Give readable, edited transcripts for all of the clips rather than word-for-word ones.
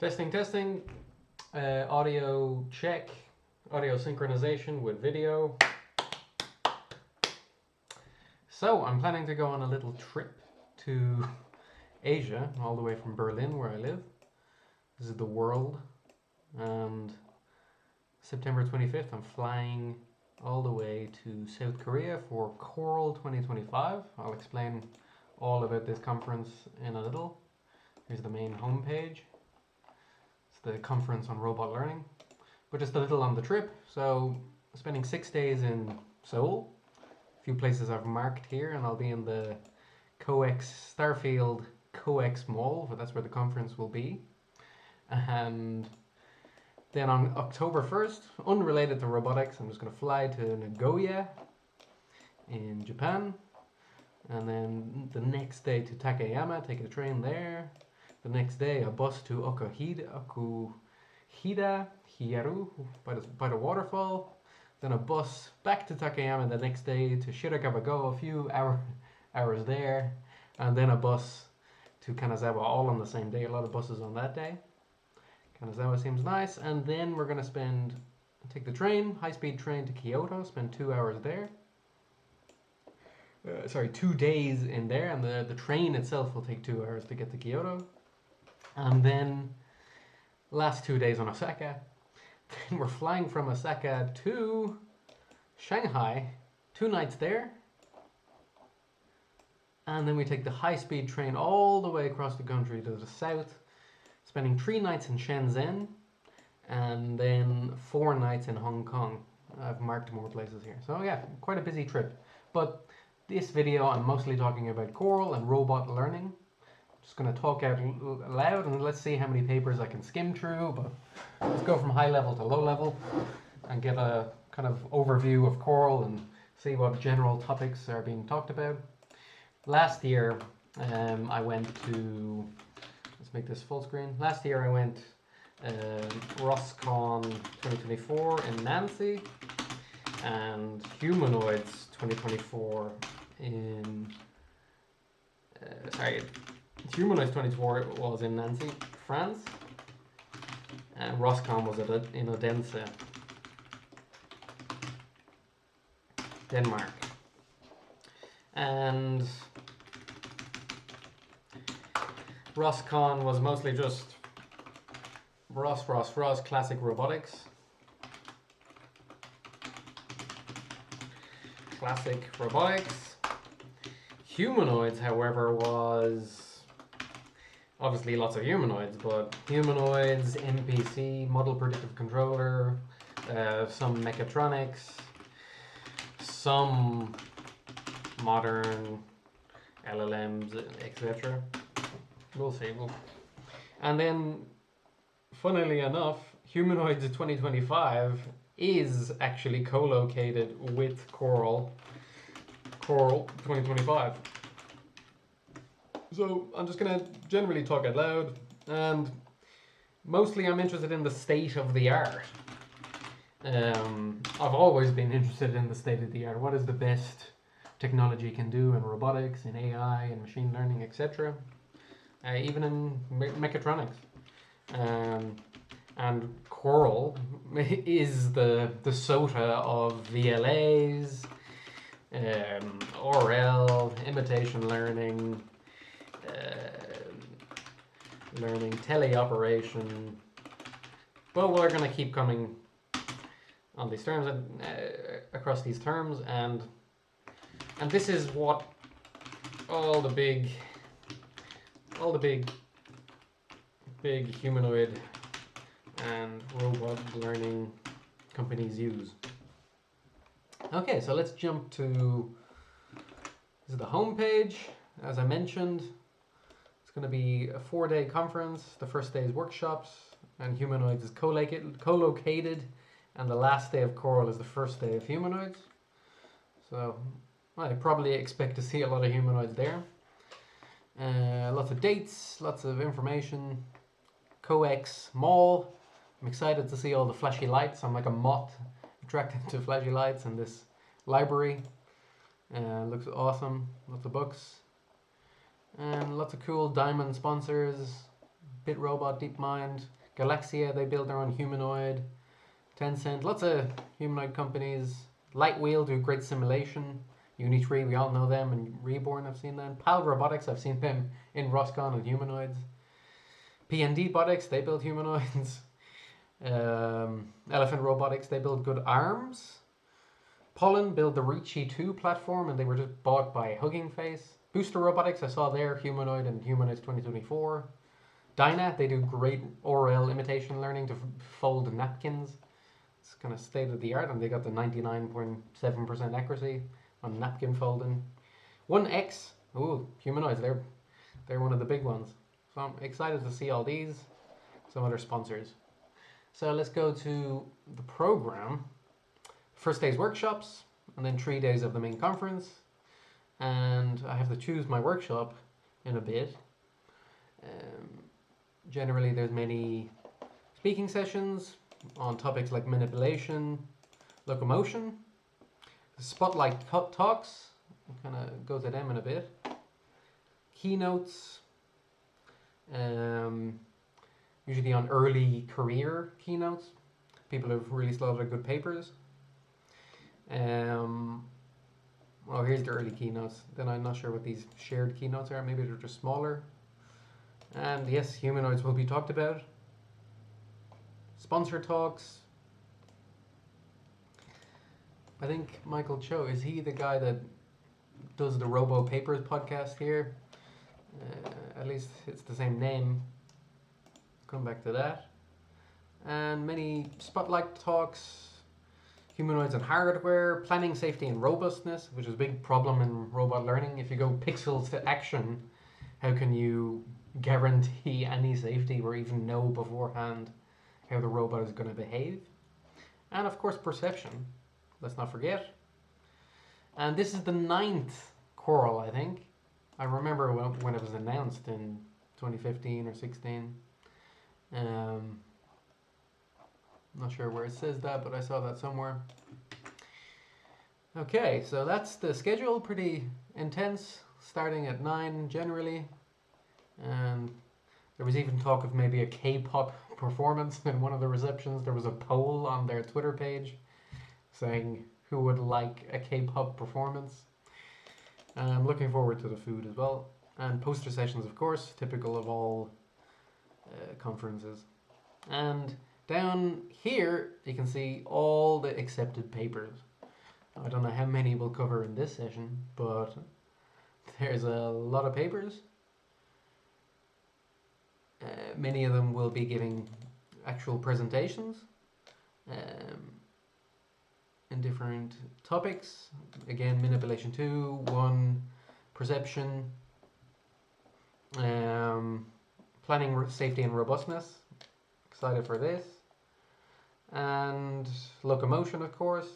Testing, testing. Audio check. Audio synchronization with video. So I'm planning to go on a little trip to Asia, all the way from Berlin, where I live. This is the world. And September 25th, I'm flying all the way to South Korea for CoRL 2025. I'll explain all about this conference in a little. Here's the main homepage. It's the conference on robot learning. But just a little on the trip. So, spending 6 days in Seoul. A few places I've marked here, and I'll be in the COEX Starfield COEX Mall, but that's where the conference will be. And then on October 1st, unrelated to robotics, I'm just going to fly to Nagoya in Japan. And then the next day to Takayama, take a train there. The next day a bus to Okuhida, Hyaru, by the waterfall. Then a bus back to Takayama the next day to Shirakawa-go, a few hours there. And then a bus to Kanazawa, all on the same day. A lot of buses on that day. Kanazawa seems nice. And then we're going to take the train, high-speed train to Kyoto, spend 2 hours there. 2 days in there, and the train itself will take 2 hours to get to Kyoto. And then last 2 days on Osaka. Then we're flying from Osaka to Shanghai, 2 nights there. And then we take the high-speed train all the way across the country to the south, spending 3 nights in Shenzhen, and then 4 nights in Hong Kong. I've marked more places here. So yeah, quite a busy trip. But this video, I'm mostly talking about CoRL and robot learning. Just going to talk out loud, and let's see how many papers I can skim through. But let's go from high level to low level and get a kind of overview of CoRL and see what general topics are being talked about. Last year, I went to, let's make this full screen. Last year I went ROSCON 2024 in Nancy, and Humanoids 2024 in, Humanoids 2024 was in Nancy, France, and ROSCON was in Odense, Denmark. And ROSCON was mostly just ROS, classic robotics. Classic robotics. Humanoids, however, was obviously lots of humanoids, but humanoids, MPC, model predictive controller, some mechatronics, some modern LLMs, etc. We'll see. And then, funnily enough, Humanoids 2025 is actually co-located with CoRL 2025. So I'm just going to generally talk out loud, and mostly I'm interested in the state of the art. I've always been interested in the state of the art. What is the best technology can do in robotics, in AI, in machine learning, etc. Even in mechatronics. And CoRL is the SOTA of VLAs, RL, imitation learning, teleoperation. But we're going to keep coming on these terms and across these terms, and this is what all the big humanoid and robot learning companies use. Okay, so let's jump to, this is the home page. As I mentioned, it's going to be a 4-day conference. The first day is workshops, and humanoids is co-located, and the last day of CoRL is the first day of humanoids. So I probably expect to see a lot of humanoids there. Lots of dates, lots of information. COEX Mall. I'm excited to see all the flashy lights. I'm like a moth attracted to flashy lights, and this library looks awesome. Lots of books and lots of cool diamond sponsors. BitRobot, DeepMind, Galaxia, they build their own humanoid. Tencent, lots of humanoid companies. Lightwheel do great simulation. Unitree, we all know them, and Reborn, I've seen them. PAL Robotics, I've seen them in Roscon and humanoids. PND Botics, they build humanoids. Elephant Robotics, they build good arms. Pollen build the Reachy 2 platform, and they were just bought by Hugging Face. Booster Robotics, I saw there, humanoid and humanoids 2024. Dyna, they do great ORL imitation learning to fold napkins. It's kind of state of the art, and they got the 99.7% accuracy on napkin folding. 1X, ooh, humanoids, they're one of the big ones. So I'm excited to see all these, some other sponsors. So let's go to the program. First day's workshops, and then 3 days of the main conference. And I have to choose my workshop in a bit. Generally, there's many speaking sessions on topics like manipulation, locomotion, spotlight talks. I'll kind of go to them in a bit. Keynotes, usually on early career keynotes. People have released a lot of good papers. Well, here's the early keynotes. Then I'm not sure what these shared keynotes are. Maybe they're just smaller. And yes, humanoids will be talked about. Sponsor talks. I think Michael Cho, is he the guy that does the Robo Papers podcast here? At least it's the same name. Come back to that. And many spotlight talks. Humanoids and hardware, planning, safety, and robustness, which is a big problem in robot learning. If you go pixels to action, how can you guarantee any safety or even know beforehand how the robot is going to behave? And of course, perception. Let's not forget. And this is the 9th CoRL, I think. I remember when it was announced in 2015 or 16. Not sure where it says that, but I saw that somewhere. Okay, so that's the schedule. Pretty intense, starting at 9 generally. And there was even talk of maybe a K-pop performance in one of the receptions. There was a poll on their Twitter page saying who would like a K-pop performance. And I'm looking forward to the food as well. And poster sessions, of course, typical of all conferences. And down here, you can see all the accepted papers. I don't know how many we'll cover in this session, but there's a lot of papers. Many of them will be giving actual presentations in different topics. Again, manipulation 2, 1, perception, planning, safety, and robustness. Excited for this. And locomotion, of course.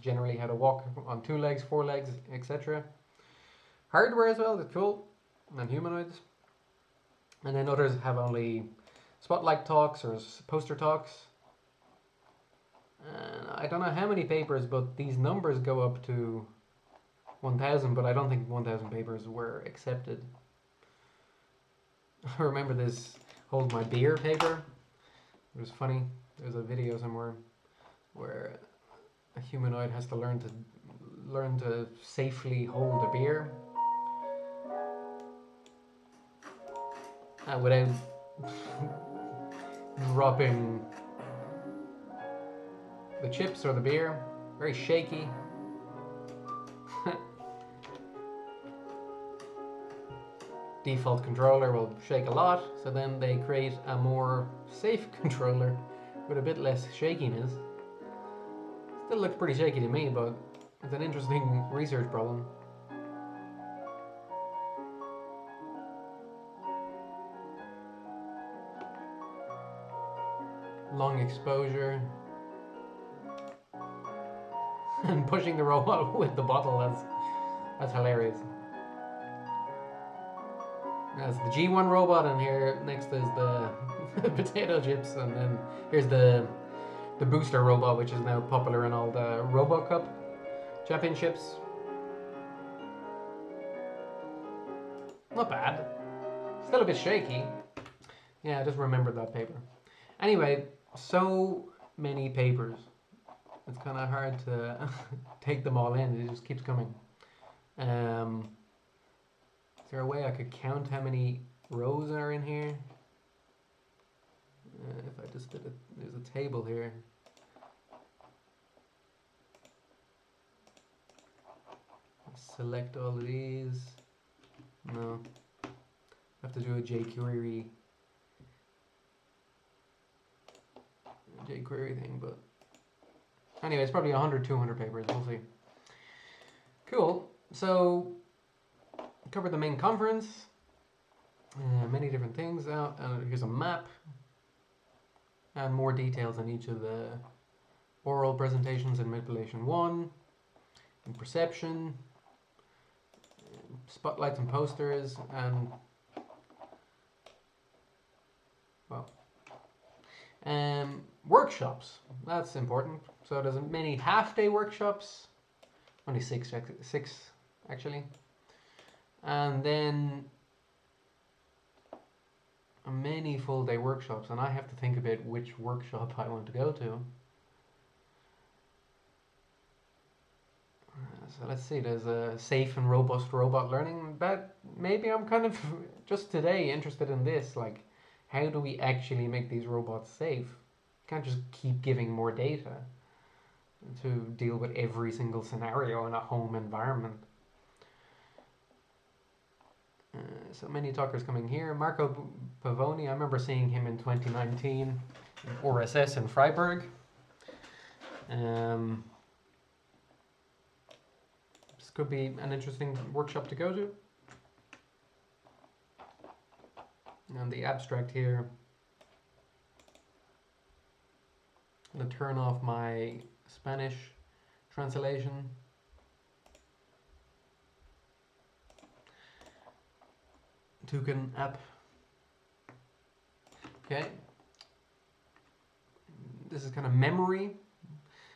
Generally how to walk on 2 legs, 4 legs, etc. Hardware as well, that's cool. And humanoids. And then others have only spotlight talks or poster talks. And I don't know how many papers, but these numbers go up to 1,000, but I don't think 1,000 papers were accepted. I remember this Hold My Beer paper. It was funny. There's a video somewhere where a humanoid has to learn to safely hold a beer without dropping the chips or the beer. Very shaky. Default controller will shake a lot, so then they create a more safe controller with a bit less shakiness. Still looks pretty shaky to me, but it's an interesting research problem. Long exposure. And pushing the robot with the bottle, that's hilarious. That's the G1 robot, and here next is the potato chips, and then here's the booster robot, which is now popular in all the RoboCup championships. Not bad. Still a bit shaky. Yeah, I just remembered that paper. Anyway, so many papers. It's kind of hard to take them all in. It just keeps coming. Is there a way I could count how many rows are in here? If I just did it, there's a table here. Select all of these. No. I have to do a jQuery thing, but anyway, it's probably 100, 200 papers. We'll see. Cool. So, covered the main conference. Many different things. Here's a map. And more details on each of the oral presentations in manipulation 1, in perception, spotlights and posters, and well, workshops. That's important. So there's many half-day workshops, only six actually, and then many full-day workshops, and I have to think about which workshop I want to go to. So let's see, there's a safe and robust robot learning. That maybe I'm kind of just today interested in this, like how do we actually make these robots safe? Can't just keep giving more data to deal with every single scenario in a home environment. So many talkers coming here. Marco Pavoni, I remember seeing him in 2019 in RSS in Freiburg. This could be an interesting workshop to go to. And the abstract here. I'm going to turn off my Spanish translation. Toucan app. Okay. This is kind of memory.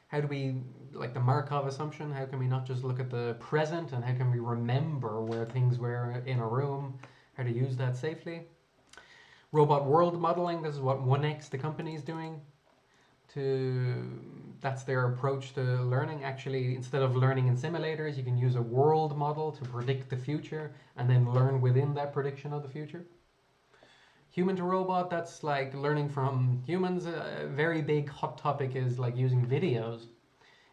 How do we, like the Markov assumption, how can we not just look at the present, and how can we remember where things were in a room, how to use that safely? Robot world modeling, this is what 1X, the company, is doing. That's their approach to learning. Actually, instead of learning in simulators, you can use a world model to predict the future and then learn within that prediction of the future. Human to robot, that's like learning from humans. A very big hot topic is like using videos.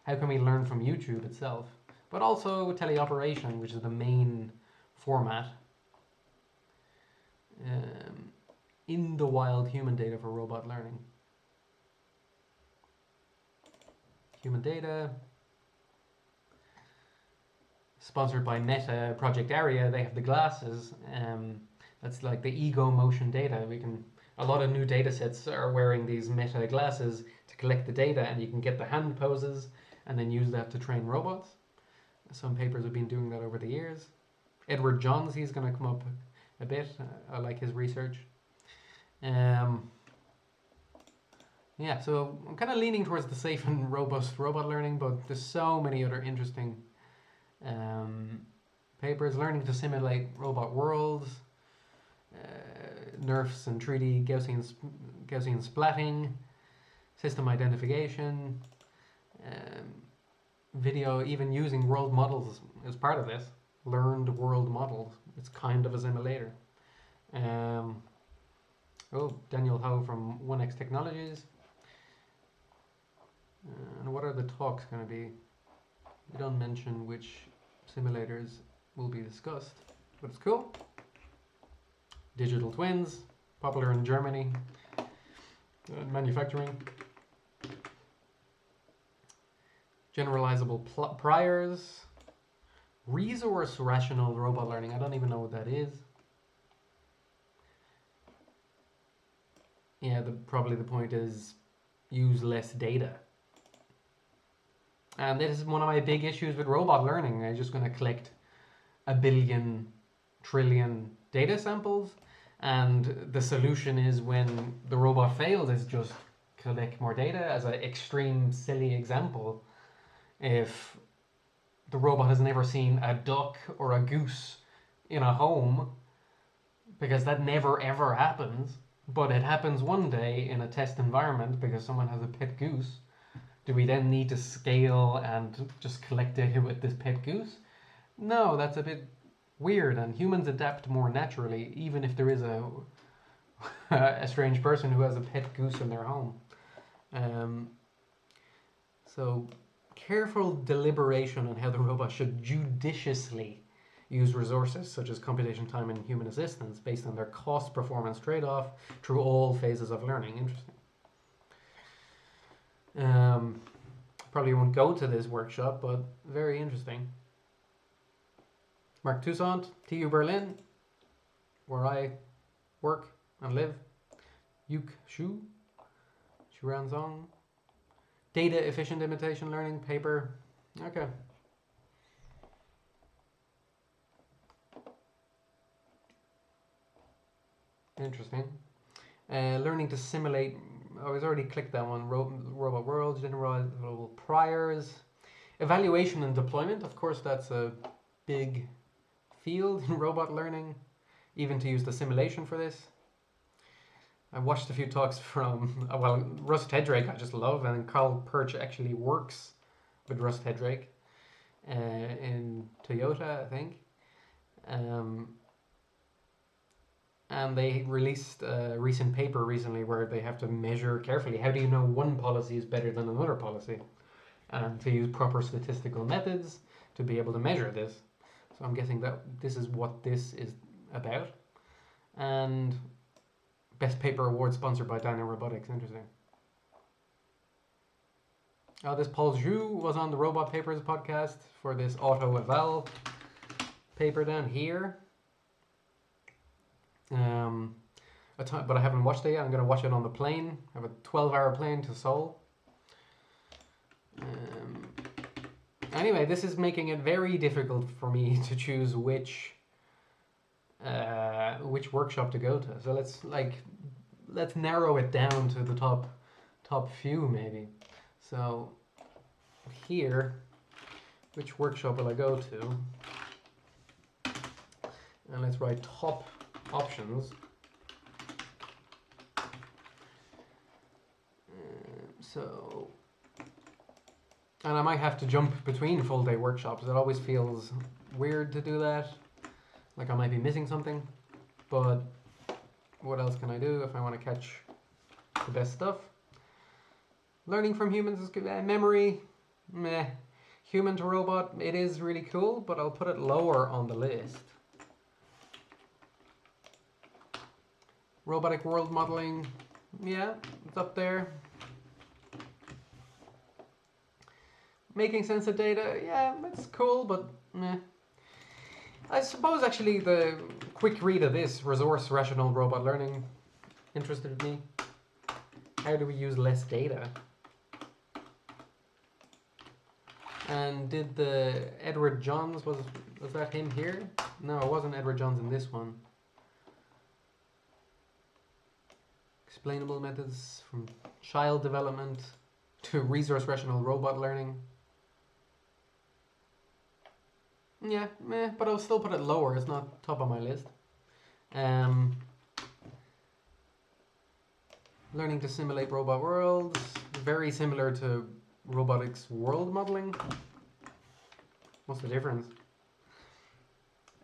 How can we learn from YouTube itself? But also teleoperation, which is the main format. In the wild human data for robot learning. Human data. Sponsored by Meta Project Area, they have the glasses. That's like the ego motion data. A lot of new data sets are wearing these Meta glasses to collect the data, and you can get the hand poses and then use that to train robots. Some papers have been doing that over the years. Edward Johns, he's going to come up a bit. I like his research. Yeah, so I'm kind of leaning towards the safe and robust robot learning, but there's so many other interesting papers. Learning to simulate robot worlds, nerfs and 3D Gaussian splatting, system identification, video, even using world models as part of this. Learned world models. It's kind of a simulator. Daniel Ho from 1X Technologies. And what are the talks going to be? We don't mention which simulators will be discussed, but it's cool. Digital twins, popular in Germany. Manufacturing. Generalizable priors. Resource rational robot learning. I don't even know what that is. Yeah, probably the point is use less data. And this is one of my big issues with robot learning. I'm just going to collect 1 billion trillion data samples, and the solution is, when the robot fails, is just collect more data. As an extreme silly example, if the robot has never seen a duck or a goose in a home, because that never ever happens, but it happens one day in a test environment because someone has a pet goose. Do we then need to scale and just collect data with this pet goose? No, that's a bit weird, and humans adapt more naturally, even if there is a strange person who has a pet goose in their home. So careful deliberation on how the robot should judiciously use resources such as computation time and human assistance based on their cost-performance trade-off through all phases of learning. Interesting. Probably won't go to this workshop, but very interesting. Mark Toussaint, TU Berlin, where I work and live. Yuk Shu, Xuranzong. Data efficient imitation learning paper. Okay. Interesting. Learning to simulate. I was already clicked that one. Robot worlds, general priors. Evaluation and deployment. Of course, that's a big field in robot learning. Even to use the simulation for this. I watched a few talks from, well, Russ Tedrake I just love, and Carl Perch actually works with Russ Tedrake in Toyota, I think. And they released a recent paper recently where they have to measure carefully. How do you know one policy is better than another policy? And to use proper statistical methods to be able to measure this. So I'm guessing that this is what this is about. And Best Paper Award sponsored by Dino Robotics. Interesting. This Paul Zhu was on the Robot Papers podcast for this auto eval paper down here. But I haven't watched it yet. I'm going to watch it on the plane. I have a 12-hour plane to Seoul. Anyway, this is making it very difficult for me to choose which workshop to go to. So let's narrow it down to the top few maybe. So here, which workshop will I go to? And let's write top options. And I might have to jump between full day workshops. It always feels weird to do that. Like I might be missing something, but what else can I do if I want to catch the best stuff? Learning from humans is good. Memory, meh. Human to robot, it is really cool, but I'll put it lower on the list. Robotic world modeling, yeah, it's up there. Making sense of data, yeah, it's cool, but meh. I suppose actually the quick read of this, resource rational robot learning, interested me. How do we use less data? And did the Edward Johns, was that him here? No, it wasn't Edward Johns in this one. Explainable methods from child development to resource rational robot learning. Yeah, meh, but I'll still put it lower. It's not top of my list. Learning to simulate robot worlds. Very similar to robotics world modeling. What's the difference?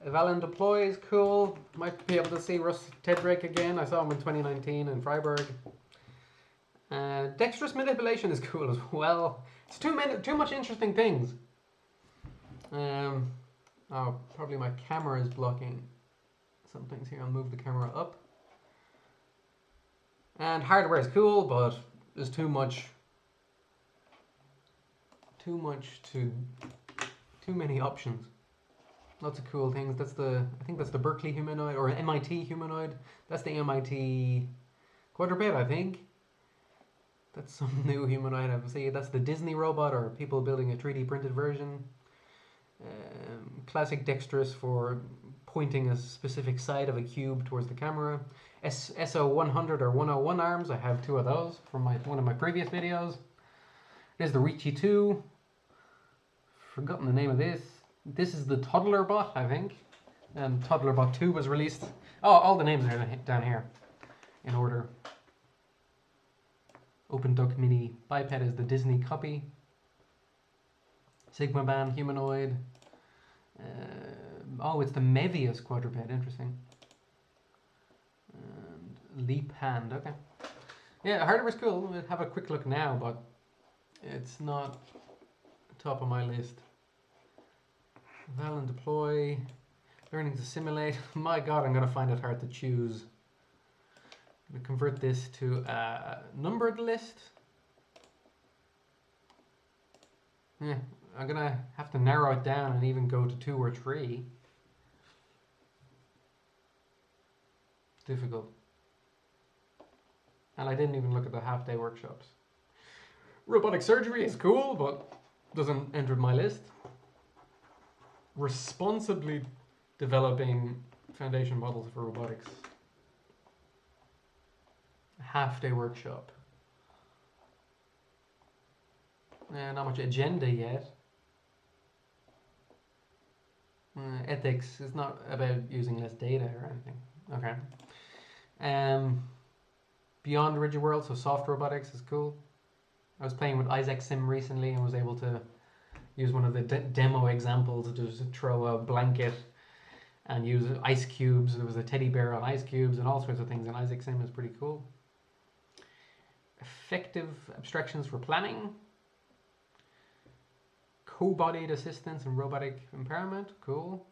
Eval and deploy is cool. Might be able to see Russ Tedrake again. I saw him in 2019 in Freiburg. Dexterous manipulation is cool as well. It's too much interesting things. Oh, probably my camera is blocking some things here. I'll move the camera up. And hardware is cool, but there's too many options. Lots of cool things. I think that's the Berkeley humanoid or MIT humanoid. That's the MIT quadruped, I think. That's some new humanoid I see. That's the Disney robot, or people building a 3D printed version. Classic dexterous for pointing a specific side of a cube towards the camera. SO100 or 101 arms. I have two of those from one of my previous videos. There's the Ricci 2. Forgotten the name of this. This is the Toddlerbot, I think. And Toddlerbot 2 was released. Oh, all the names are down here. in order. Open Duck Mini Biped is the Disney copy. Sigma Band Humanoid. Oh, it's the Mevius quadruped. Interesting. And Leap Hand. Okay. Yeah, hardware's cool. We'll have a quick look now, but it's not top of my list. Val and deploy. Learning to simulate. My God, I'm going to find it hard to choose. I'm going to convert this to a numbered list. Yeah, I'm going to have to narrow it down and even go to 2 or 3. Difficult. And I didn't even look at the half-day workshops. Robotic surgery is cool, but doesn't enter my list. Responsibly developing foundation models for robotics. Half-day workshop. Not much agenda yet. Ethics is not about using less data or anything. Okay. Beyond Rigid World, so soft robotics is cool. I was playing with Isaac Sim recently and was able to use one of the demo examples to just throw a blanket and use ice cubes. There was a teddy bear on ice cubes and all sorts of things, and Isaac Sim is pretty cool. Effective abstractions for planning. Co-bodied assistance and robotic empowerment, cool.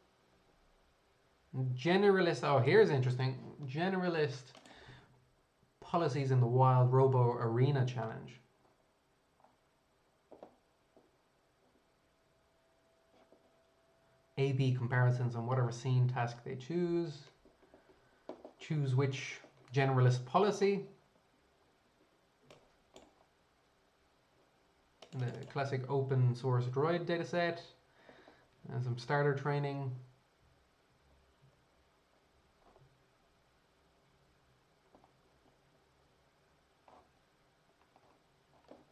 Generalist, oh, here's interesting. Generalist policies in the Wild Robo Arena Challenge. A/B comparisons on whatever scene task they choose. Choose which generalist policy. And the classic open source droid dataset. And some starter training.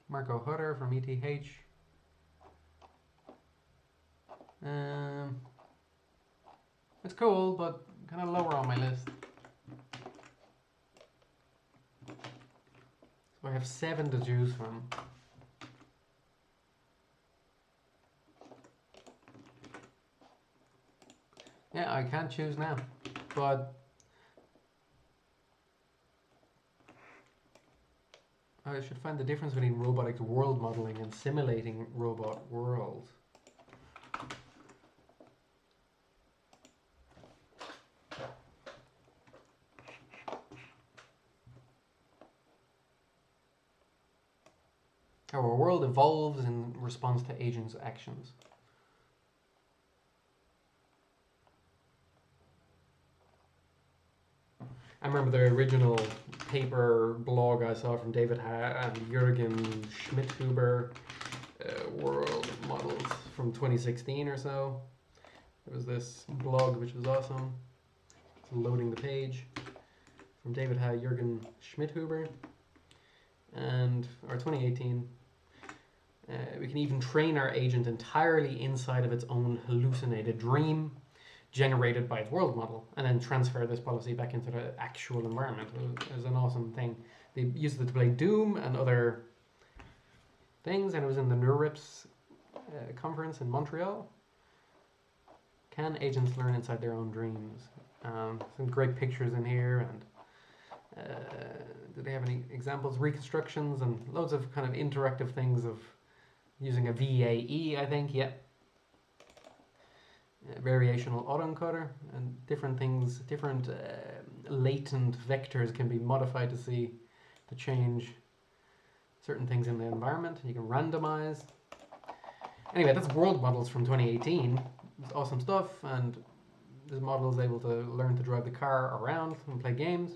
Marco Hutter from ETH. It's cool, but kind of lower on my list. So I have 7 to choose from. Yeah, I can't choose now, but I should find the difference between robotics world modeling and simulating robot worlds. How our world evolves in response to agents' actions. I remember the original paper blog I saw from David Ha and Jürgen Schmidhuber, world models from 2016 or so. There was this blog which was awesome. It's loading the page from David Ha, Jürgen Schmidhuber, and or 2018. We can even train our agent entirely inside of its own hallucinated dream, generated by its world model, and then transfer this policy back into the actual environment. It was an awesome thing. They used it to play Doom and other things, and it was in the NeurIPS conference in Montreal. Can agents learn inside their own dreams? Some great pictures in here, and do they have any examples, reconstructions, and loads of kind of interactive things of using a VAE, I think, yeah. Variational autoencoder, and different things, different latent vectors can be modified to change certain things in the environment. You can randomize. Anyway, that's world models from 2018. It's awesome stuff, and this model is able to learn to drive the car around and play games.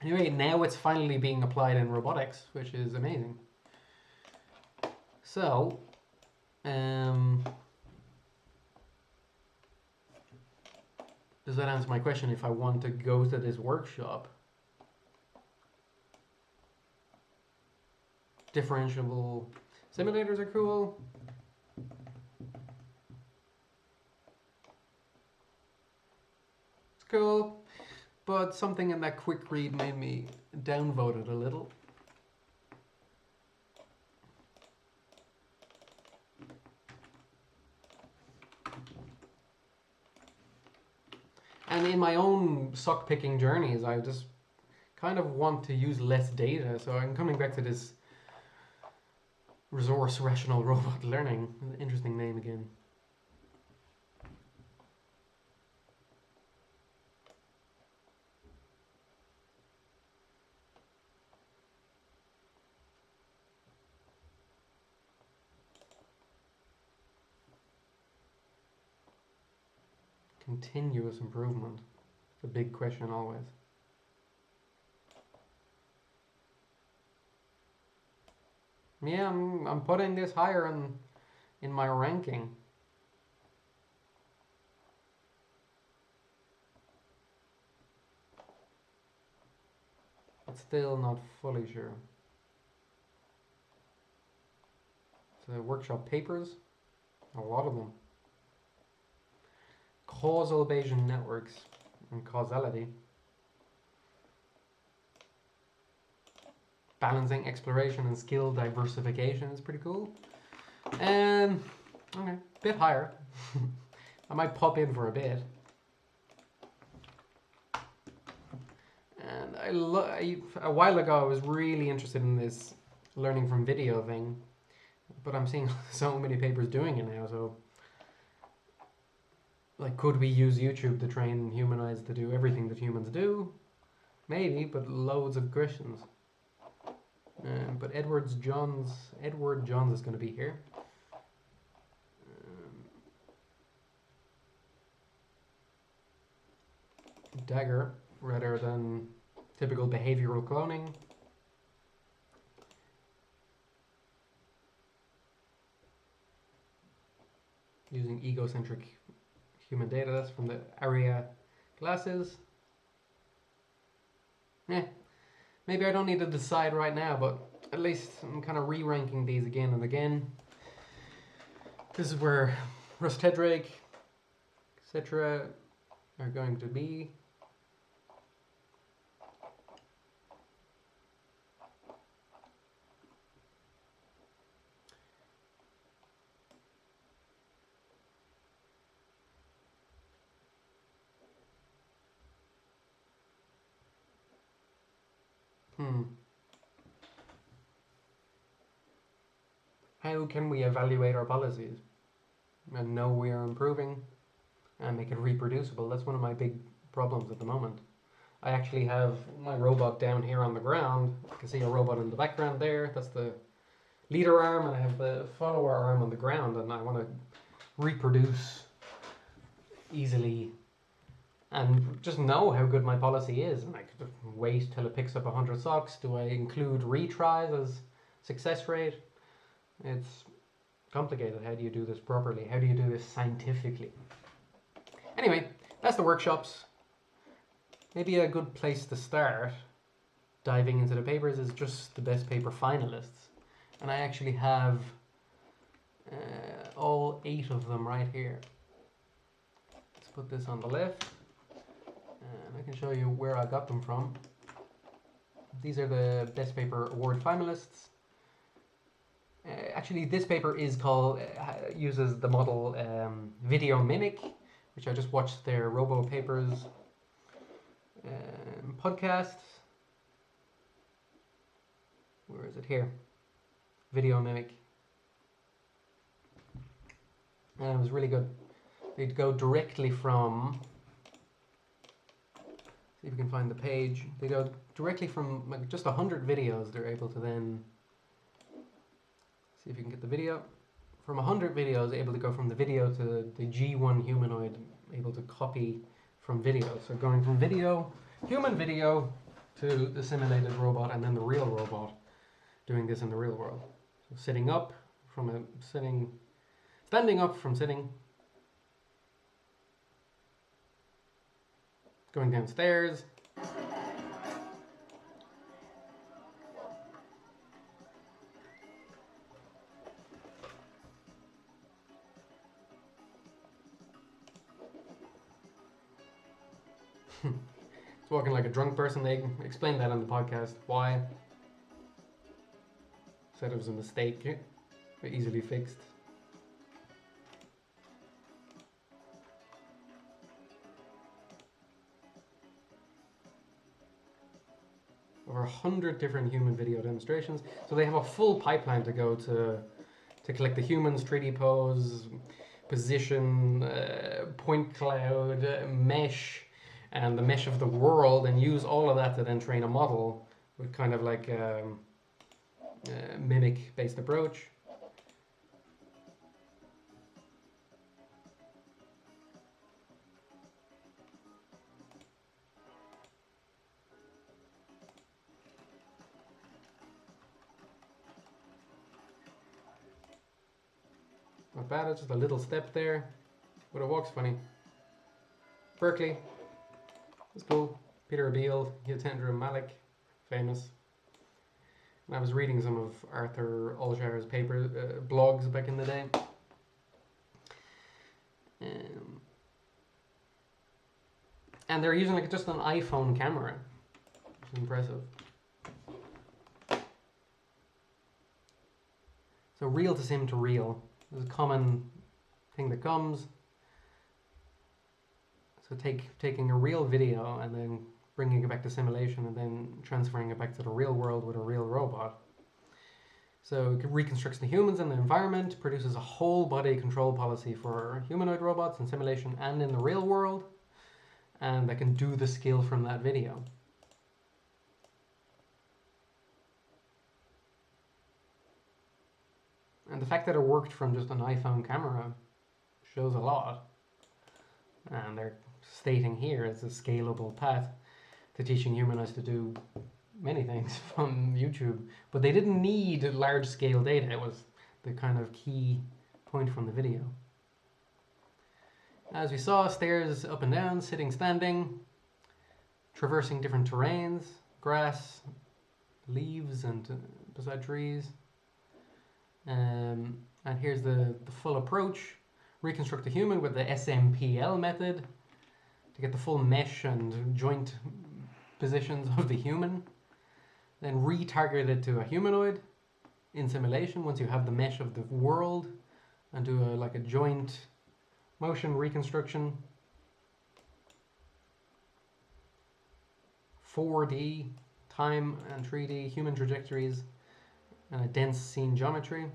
Anyway, now it's finally being applied in robotics, which is amazing. So, does that answer my question if I want to go to this workshop? Differentiable simulators are cool. It's cool. but something in that quick read made me downvote it a little. And in my own sock picking journeys, I just kind of want to use less data. So I'm coming back to this resource rational robot learning. Interesting name again. Continuous improvement. It's a big question always. Yeah, I'm putting this higher in my ranking. But still not fully sure. So workshop papers, a lot of them. Causal Bayesian networks and causality. Balancing exploration and skill diversification is pretty cool. And okay, a bit higher. I might pop in for a bit. And a while ago I was really interested in this learning from video thing, but I'm seeing so many papers doing it now. So, like, could we use YouTube to train humanoids to do everything that humans do? Maybe, but loads of questions. But Edward Johns is going to be here. Dagger, rather than typical behavioral cloning. Using egocentric human data. That's from the ARIA classes. Yeah. Maybe I don't need to decide right now, but at least I'm kind of re-ranking these again and again. This is where Rust Hedrake, etc. are going to be. How can we evaluate our policies and know we are improving and make it reproducible? That's one of my big problems at the moment. I actually have my robot down here on the ground. You can see a robot in the background there. That's the leader arm, and I have the follower arm on the ground, and I want to reproduce easily and just know how good my policy is. And I could wait till it picks up 100 socks. Do I include retries as success rate? It's complicated. How do you do this properly? How do you do this scientifically? Anyway, that's the workshops. Maybe a good place to start diving into the papers is just the best paper finalists. And I actually have all 8 of them right here. Let's put this on the left. And I can show you where I got them from. These are the best paper award finalists. Actually, this paper is called, uses the model VideoMimic, which I just watched their Robo Papers podcast. Where is it here? VideoMimic. And it was really good. They'd go directly from, see if we can find the page. They go directly from like just 100 videos. They're able to then, see if you can get the video. From 100 videos, able to go from the video to the G1 humanoid, able to copy from video. So going from video, human video, to the simulated robot, and then the real robot doing this in the real world. So sitting up from a sitting, standing up from sitting, going downstairs, It's walking like a drunk person. They explained that on the podcast. Why? Said it was a mistake, easily fixed. Over 100 different human video demonstrations. So they have a full pipeline to go to collect the humans, 3D pose, position, point cloud, mesh, and the mesh of the world, and use all of that to then train a model with kind of like mimic based approach. Not bad, it's just a little step there, but it walks funny. Berkeley, it's cool. Peter Abiel, Yatendra Malik, famous. And I was reading some of Arthur Olshar's papers, blogs back in the day. And they're using like just an iPhone camera, which is impressive. So real to sim to real. There's a common thing that comes. So taking a real video and then bringing it back to simulation and then transferring it back to the real world with a real robot. So it reconstructs the humans and the environment, produces a whole body control policy for humanoid robots in simulation and in the real world, and that can do the skill from that video. And the fact that it worked from just an iPhone camera shows a lot. And they're stating here it's a scalable path to teaching humanoids to do many things from YouTube. But they didn't need large-scale data. It was the kind of key point from the video. As we saw, stairs up and down, sitting, standing, traversing different terrains, grass, leaves, and beside trees. And here's the full approach. Reconstruct the human with the SMPL method to get the full mesh and joint positions of the human. Then retarget it to a humanoid in simulation once you have the mesh of the world, and do like a joint motion reconstruction. 4D, time and 3D, human trajectories, and a dense scene geometry.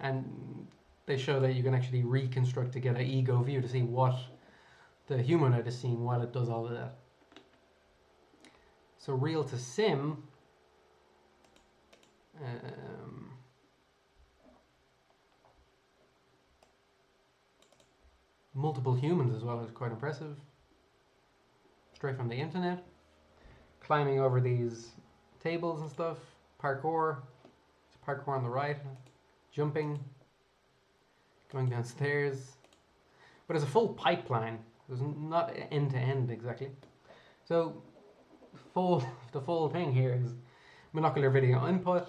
And they show that you can actually reconstruct to get an ego view to see what the humanoid is seeing while it does all of that. So real to sim, multiple humans as well is quite impressive. Straight from the internet. Climbing over these tables and stuff. Parkour. It's parkour on the right. Jumping. Going downstairs. But it's a full pipeline. It's not end to end exactly. So the full thing here is monocular video input,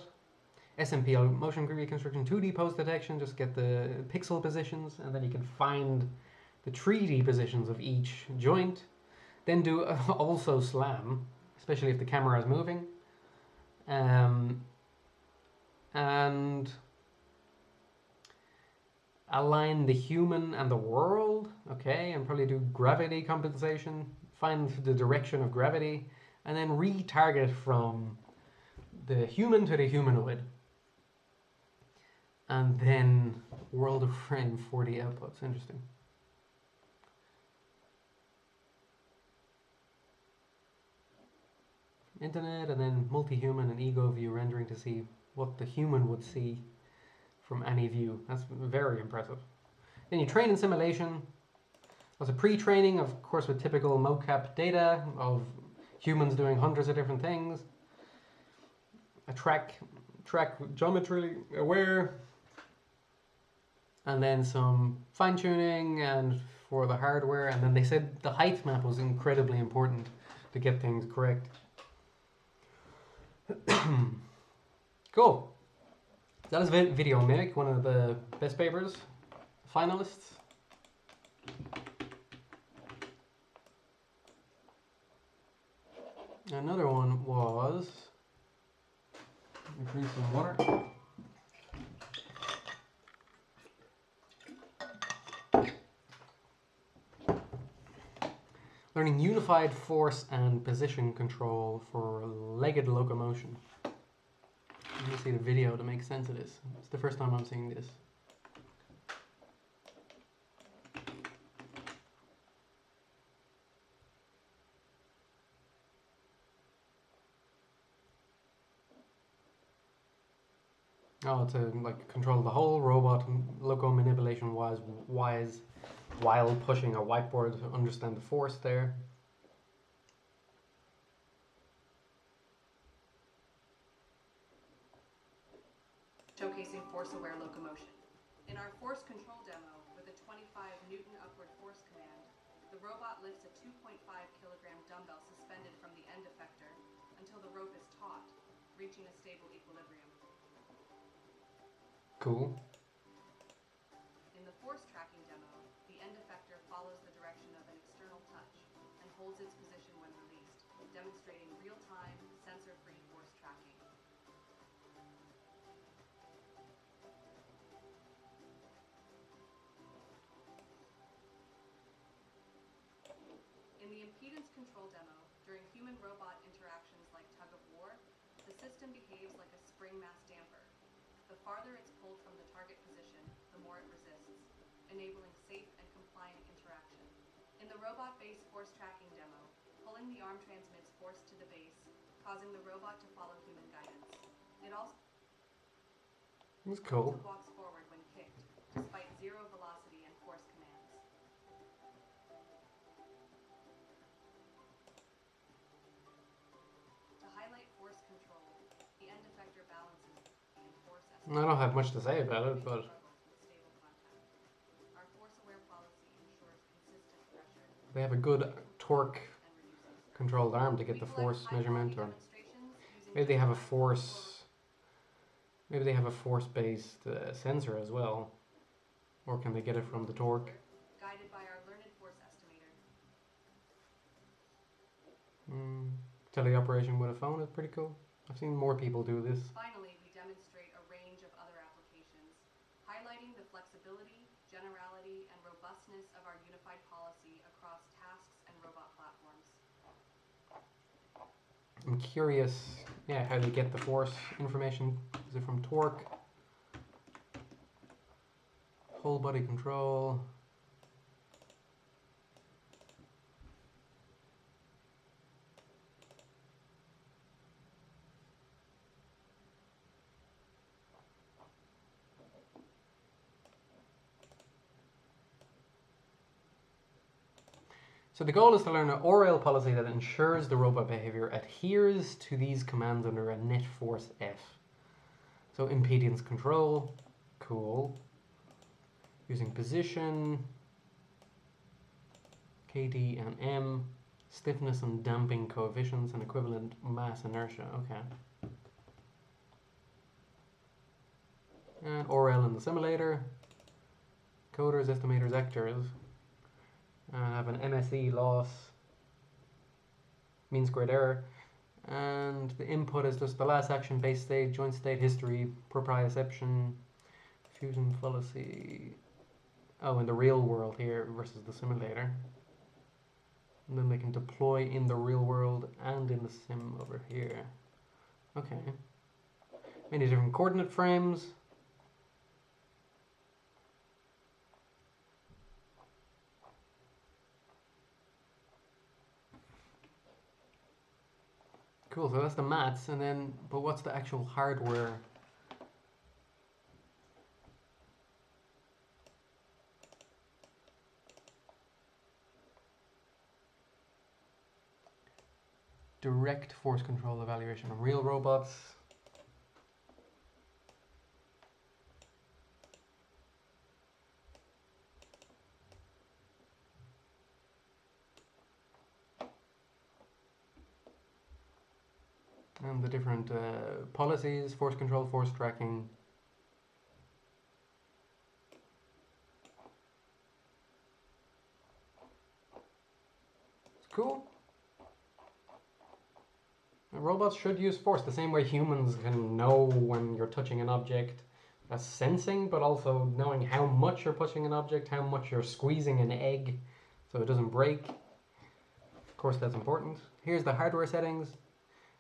SMPL motion reconstruction, 2D pose detection, just get the pixel positions, and then you can find the 3D positions of each joint. Then do also slam, especially if the camera is moving. And align the human and the world, okay, and probably do gravity compensation, find the direction of gravity, and then retarget from the human to the humanoid. And then world of frame 4D outputs. Interesting. Internet, and then multi-human and ego view rendering to see what the human would see from any view. That's very impressive. Then you train in simulation. There's a pre-training, of course, with typical mocap data of humans doing hundreds of different things. A track geometry aware. And then some fine-tuning and for the hardware. And then they said the height map was incredibly important to get things correct. Cool. That is VideoMimic, one of the best papers, finalists. Another one was, let me drink some water. Learning unified force and position control for legged locomotion. Let me see the video to make sense of this. It's the first time I'm seeing this. Oh, to like control the whole robot, loco manipulation wise while pushing a whiteboard to understand the force there. Showcasing force-aware locomotion. In our force control demo with a 25 Newton upward force command, the robot lifts a 2.5 kilogram dumbbell suspended from the end effector until the rope is taut, reaching a stable equilibrium. Cool. In the force tracking demo, the end effector follows the direction of an external touch and holds its position when released, demonstrating real-time, sensor-free force tracking. In the impedance control demo, during human-robot interactions like tug-of-war, the system behaves like a spring mass damper. The farther it's pulled from the target position, the more it resists, enabling safe and compliant interaction. In the robot-based force tracking demo, pulling the arm transmits force to the base, causing the robot to follow human guidance. It also cool. walks forward when kicked, despite zero velocity and force commands. To highlight force control, the end effector balances and force I don't have much to say about it, but our force-aware policy ensures consistent pressure. they have a good torque controlled arm to get the force measurement, or maybe they have a force, maybe they have a force-based sensor as well, or can they get it from the torque? Guided by our learned force estimator. Teleoperation with a phone is pretty cool. I've seen more people do this. Finally, we demonstrate a range of other applications, highlighting the flexibility, generality, and robustness of our unified policy across tasks and robot platforms. I'm curious, yeah, how they get the force information. Is it from torque? Whole body control. So the goal is to learn an ORL policy that ensures the robot behavior adheres to these commands under a net force F. So impedance control, cool. Using position, KD and M, stiffness and damping coefficients, and equivalent mass inertia. Okay. And ORL in the simulator, coders, estimators, actors. I have an MSE loss, mean squared error, and the input is just the last action, base state, joint state history, proprioception, fusion fallacy. Oh, in the real world here versus the simulator. And then they can deploy in the real world and in the sim over here. Okay. Many different coordinate frames. Cool, so that's the maths, and then, but what's the actual hardware? Direct force control evaluation of real robots. And the different policies, force control, force tracking. It's cool. Robots should use force the same way humans can know when you're touching an object. That's sensing, but also knowing how much you're pushing an object, how much you're squeezing an egg so it doesn't break. Of course, that's important. Here's the hardware settings.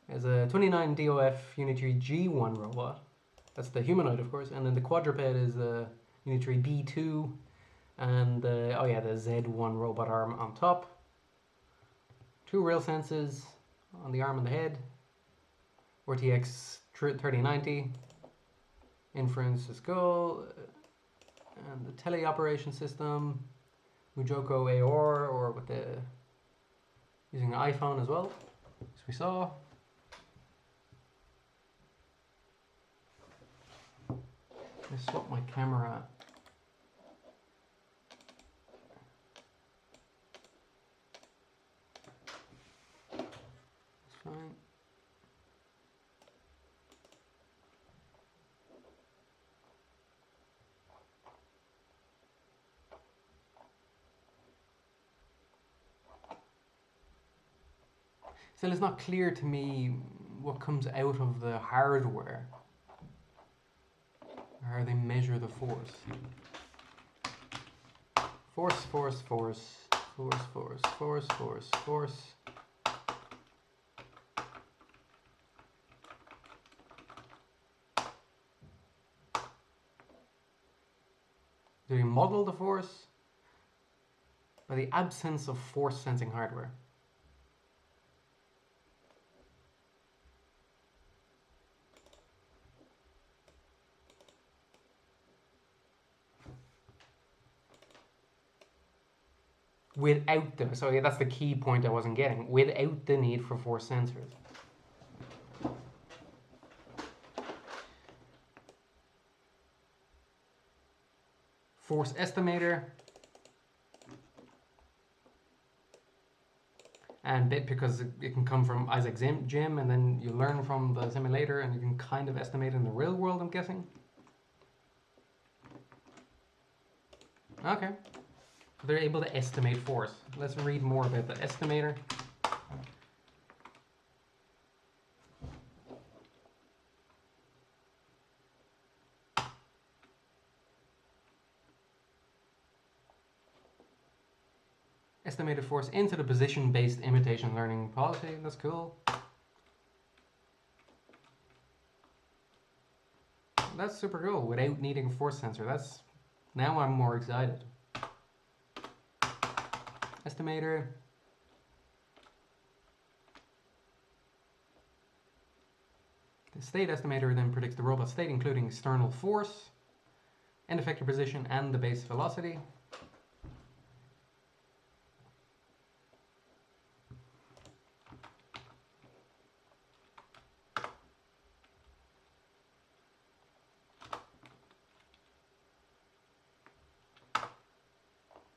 There's a 29 DOF Unitree G1 robot. That's the humanoid, of course. And then the quadruped is the Unitree B2. And the Z1 robot arm on top. 2 rail senses on the arm and the head. RTX 3090. Inference to skull. And the teleoperation system. Mujoko AOR, or with the using an iPhone as well, as we saw. I swap my camera. That's fine. Still, it's not clear to me what comes out of the hardware. How they measure the force. Force, force, force, force, force, force, force, force. Do we model the force by the absence of force sensing hardware? Without the, so yeah, that's the key point I wasn't getting. Without the need for force sensors. Force estimator. And because it can come from Isaac's gym, and then you learn from the simulator, and you can kind of estimate in the real world, I'm guessing. Okay. They're able to estimate force. Let's read more about the estimator. Estimated force into the position-based imitation learning policy. That's cool. That's super cool without needing a force sensor. That's, now I'm more excited. Estimator. The state estimator then predicts the robot state, including external force, end effector position, and the base velocity.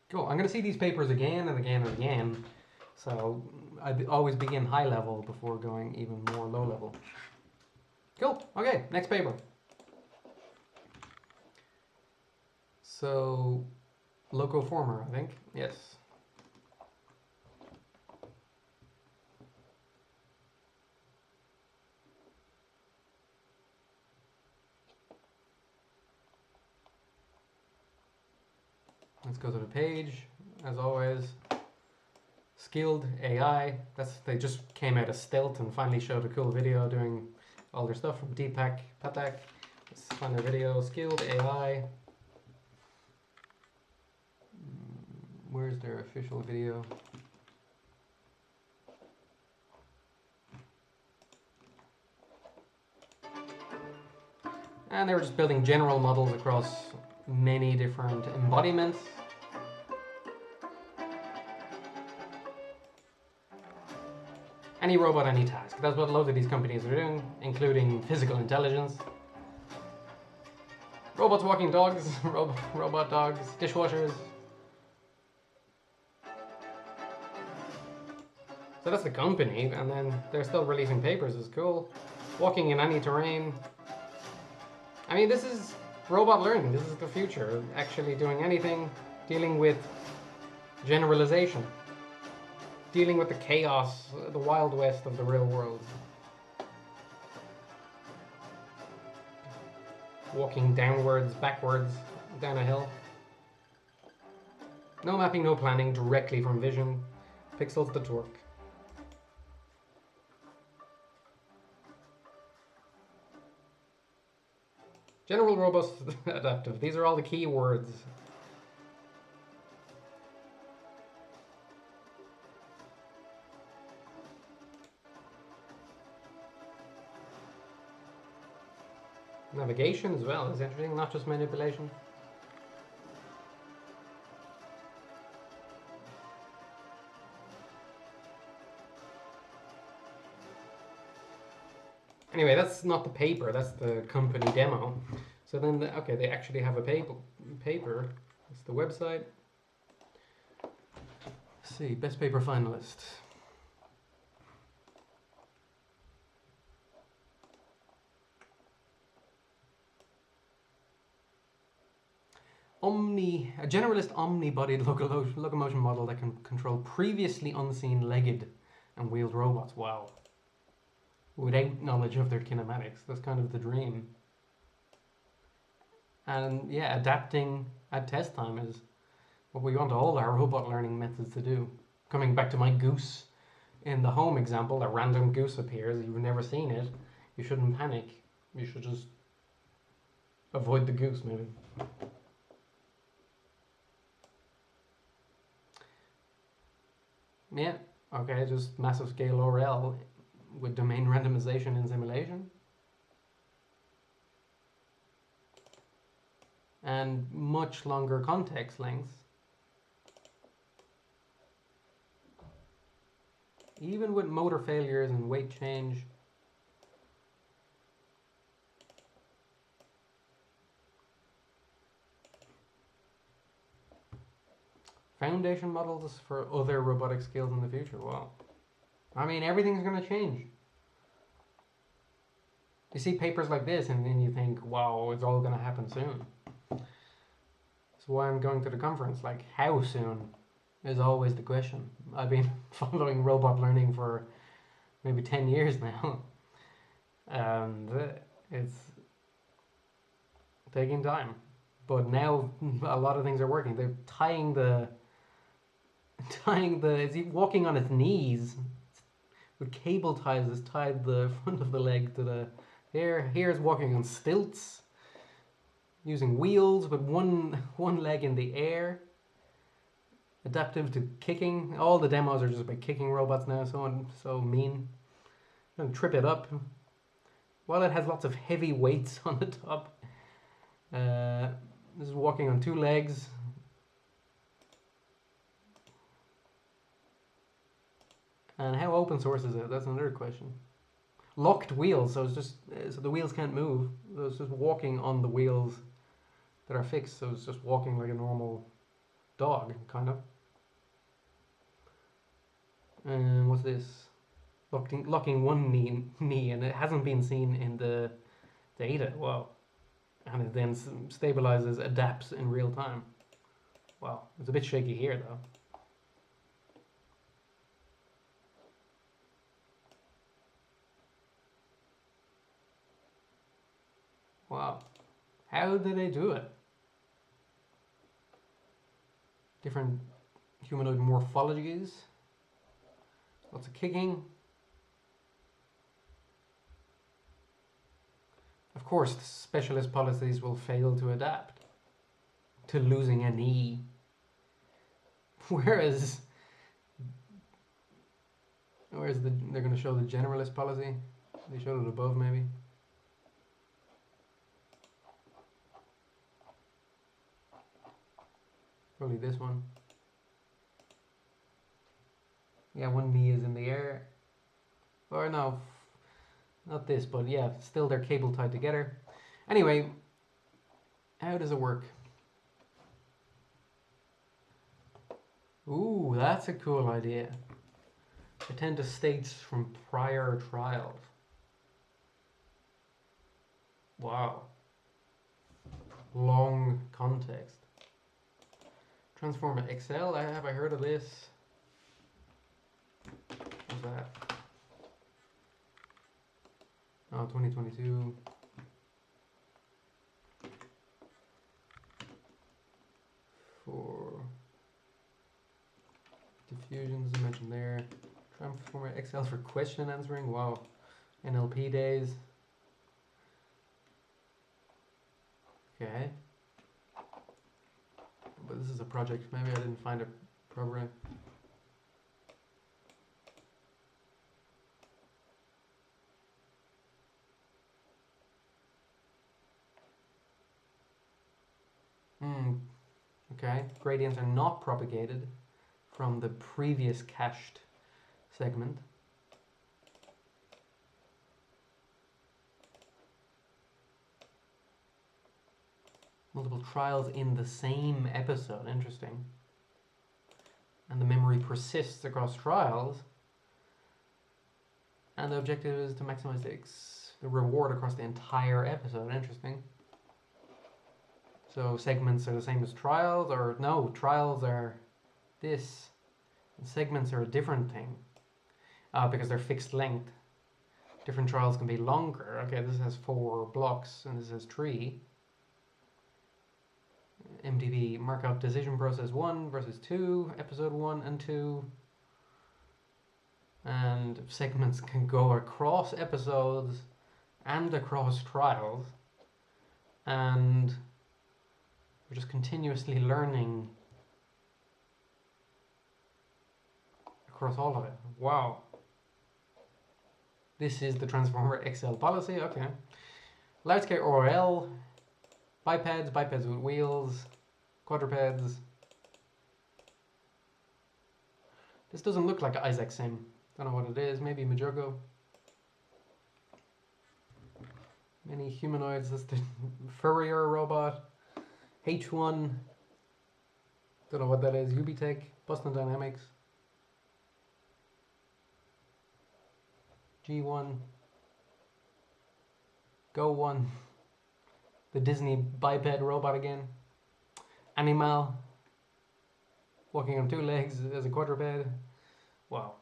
Cool. I'm going to see these papers again and again and again, so I always begin high level before going even more low level. Cool. Okay, next paper. So, LocoFormer, I think. Yes. Let's go to the page, as always. Skilled AI. They just came out of stealth and finally showed a cool video doing all their stuff from Deepak Patak. Let's find their video. Skilled AI. Where's their official video? And they were just building general models across many different embodiments. Any robot, any task. That's what loads of these companies are doing, including physical intelligence. Robots walking dogs, robot dogs, dishwashers. So that's the company, and then they're still releasing papers, it's cool. Walking in any terrain. I mean, this is robot learning, this is the future. Actually doing anything, dealing with generalization. Dealing with the chaos, the Wild West of the real world. Walking downwards, backwards, down a hill. No mapping, no planning, directly from vision. Pixels to torque. General, robust, adaptive. These are all the keywords. Navigation as well is interesting, not just manipulation. Anyway, that's not the paper, that's the company demo. So then, okay, they actually have a paper. It's the website. Let's see, best paper finalist. A generalist omni-bodied locomotion model that can control previously unseen legged and wheeled robots. Wow. Without knowledge of their kinematics. That's kind of the dream. And yeah, adapting at test time is what we want all our robot learning methods to do. Coming back to my goose in the home example, a random goose appears, you've never seen it, you shouldn't panic. You should just avoid the goose maybe. Yeah, okay, just massive scale CoRL with domain randomization and simulation. And much longer context lengths. Even with motor failures and weight change. Foundation models for other robotic skills in the future. Wow. I mean, everything's going to change. You see papers like this and then you think, wow, it's all going to happen soon. That's why I'm going to the conference. Like, how soon is always the question. I've been following robot learning for maybe 10 years now. And it's taking time. But now a lot of things are working. They're tying the, is he walking on its knees with cable ties has tied the front of the leg to the, here's walking on stilts, using wheels with one leg in the air, adaptive to kicking. All the demos are just about kicking robots now, so mean. And trip it up. While it has lots of heavy weights on the top, this is walking on 2 legs. And how open source is it? That's another question. Locked wheels, so it's just so the wheels can't move. So it's just walking on the wheels that are fixed. So it's just walking like a normal dog, kind of. And what's this? Locking one knee, and it hasn't been seen in the data. Wow. And it then stabilizes, adapts in real time. Wow, it's a bit shaky here though. Wow, how do they do it? Different humanoid morphologies, lots of kicking. Of course, the specialist policies will fail to adapt to losing a knee. Whereas they're going to show the generalist policy. They showed it above maybe. Probably this one. Yeah, one knee is in the air. Or no, not this, but yeah, still they're cable tied together. Anyway, how does it work? Ooh, that's a cool idea. Attend to states from prior trials. Wow. Long context. Transformer Excel, have I heard of this? What's that? Oh, 2022. Excel for question answering. Wow. NLP days. Okay. But this is a project. Maybe I didn't find a program. Okay. Gradients are not propagated from the previous cached segment. Multiple trials in the same episode. Interesting. And the memory persists across trials. And the objective is to maximize the reward across the entire episode. Interesting. So segments are the same as trials, or no, trials are this. And segments are a different thing. Because they're fixed length. Different trials can be longer. Okay, this has 4 blocks and this has 3. MDB markup decision process 1 versus 2, episode 1 and 2. And segments can go across episodes and across trials. And we're just continuously learning across all of it. Wow. This is the Transformer Excel policy, okay. Large-scale CoRL, bipeds with wheels, quadrupeds. This doesn't look like Isaac Sim. Don't know what it is, maybe Majogo. Many humanoids, that's the Furrier robot. H1, don't know what that is, Ubitech, Boston Dynamics. G1, Go1, the Disney biped robot again, Animal, walking on 2 legs as a quadruped. Wow.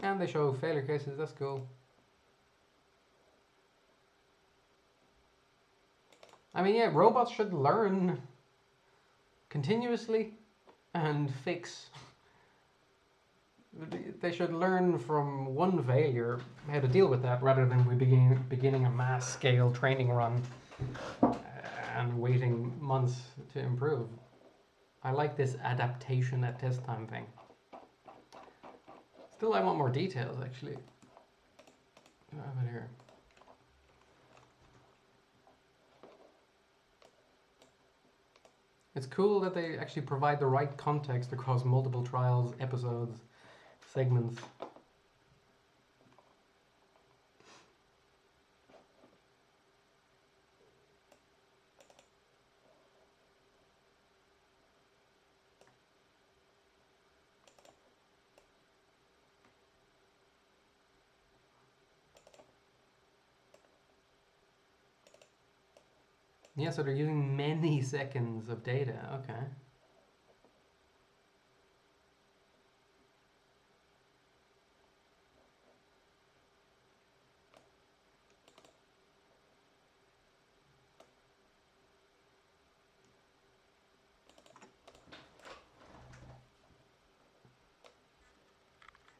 And they show failure cases, that's cool. I mean, yeah, robots should learn continuously and fix. They should learn from one failure how to deal with that rather than we beginning a mass scale training run and waiting months to improve. I like this adaptation at test time thing. Still, I want more details actually. I have it here. It's cool that they actually provide the right context across multiple trials, episodes, segments. Yeah, so they're using many seconds of data, okay.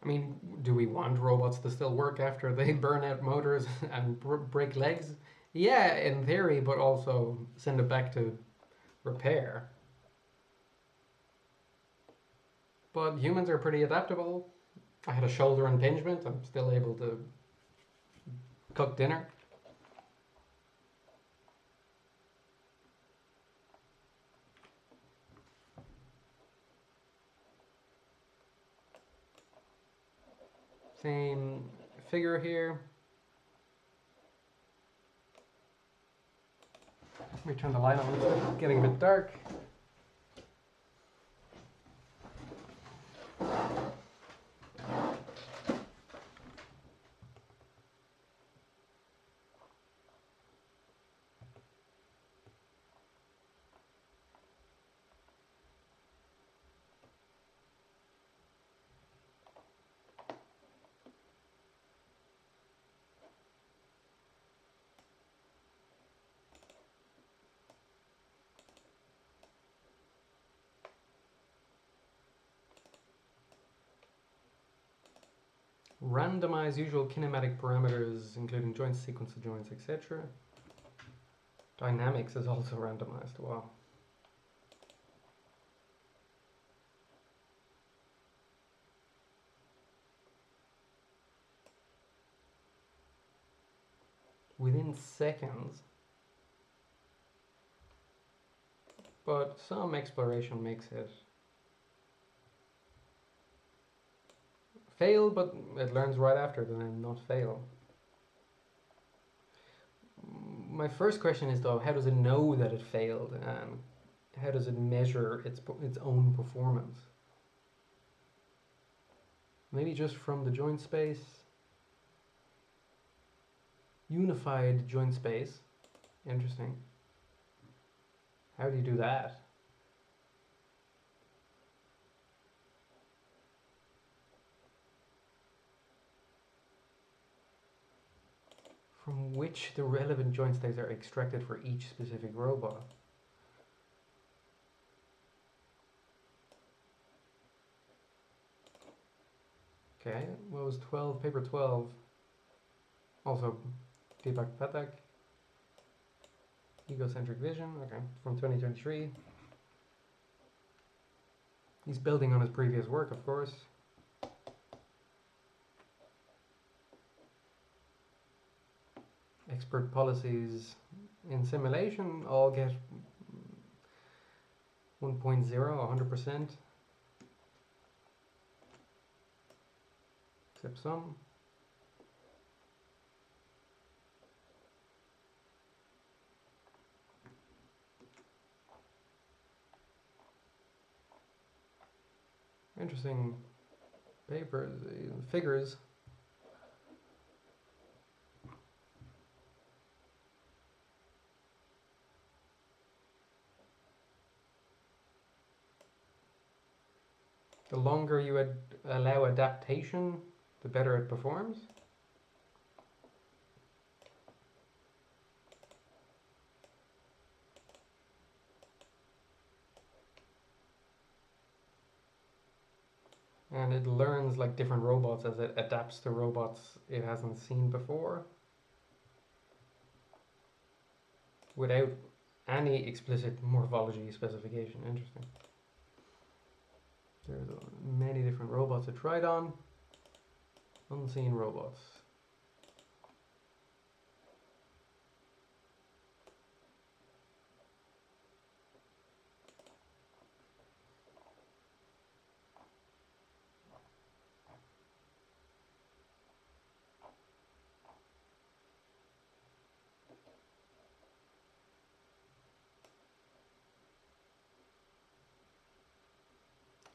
I mean, do we want robots to still work after they burn out motors and break legs? Yeah, in theory, but also send it back to repair. But humans are pretty adaptable. I had a shoulder impingement. I'm still able to cook dinner. Same figure here. Let me turn the light on. It's getting a bit dark. Randomize usual kinematic parameters, including joints, sequence of joints, etc. Dynamics is also randomized. Wow. Within seconds. But some exploration makes it fail, but it learns right after, then not fail. My first question is though, how does it know that it failed, and how does it measure its own performance? Maybe just from the joint space. Unified joint space. Interesting. How do you do that? From which the relevant joint states are extracted for each specific robot. Okay, what was 12? Paper 12. Also, Deepak Pathak. Egocentric vision, okay, from 2023. He's building on his previous work, of course. Expert policies in simulation all get 1.0, 100%. Except some. Interesting papers, figures. The longer you allow adaptation, the better it performs. And it learns like different robots as it adapts to robots it hasn't seen before, without any explicit morphology specification. Interesting. There's many different robots it tried on. Unseen robots.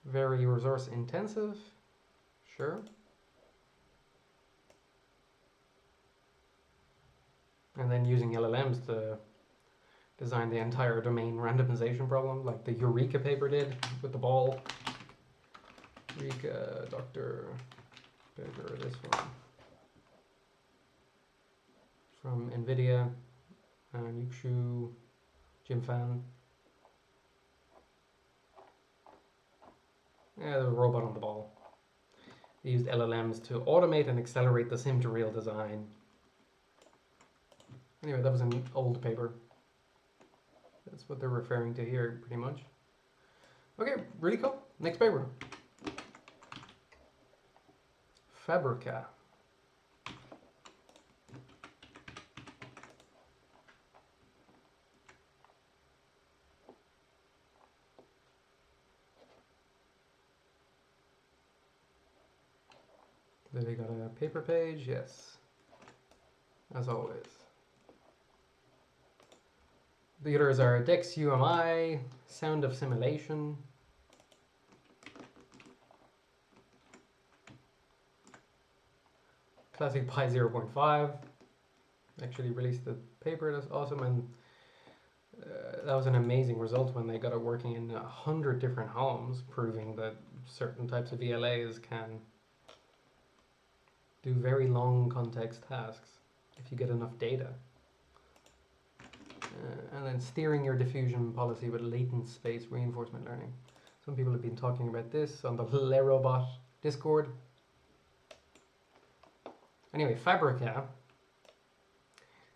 Very resource intensive, sure. And then using LLMs to design the entire domain randomization problem, like the Eureka paper did with the ball. Eureka, Dr. paper, this one. From NVIDIA, Yukshu, Jim Fan. Yeah, the robot on the ball. They used LLMs to automate and accelerate the sim-to-real design. Anyway, that was an old paper. That's what they're referring to here, pretty much. Okay, really cool. Next paper. Fabrica. Then we got a paper page, yes, as always. The others are DexUMI, sound of simulation, Classic Pi 0.5, actually released the paper, that's awesome, and that was an amazing result when they got it working in 100 different homes, proving that certain types of VLAs can do very long context tasks if you get enough data. And then steering your diffusion policy with latent space reinforcement learning. Some people have been talking about this on the LeRobot Discord. Anyway, Fabrica.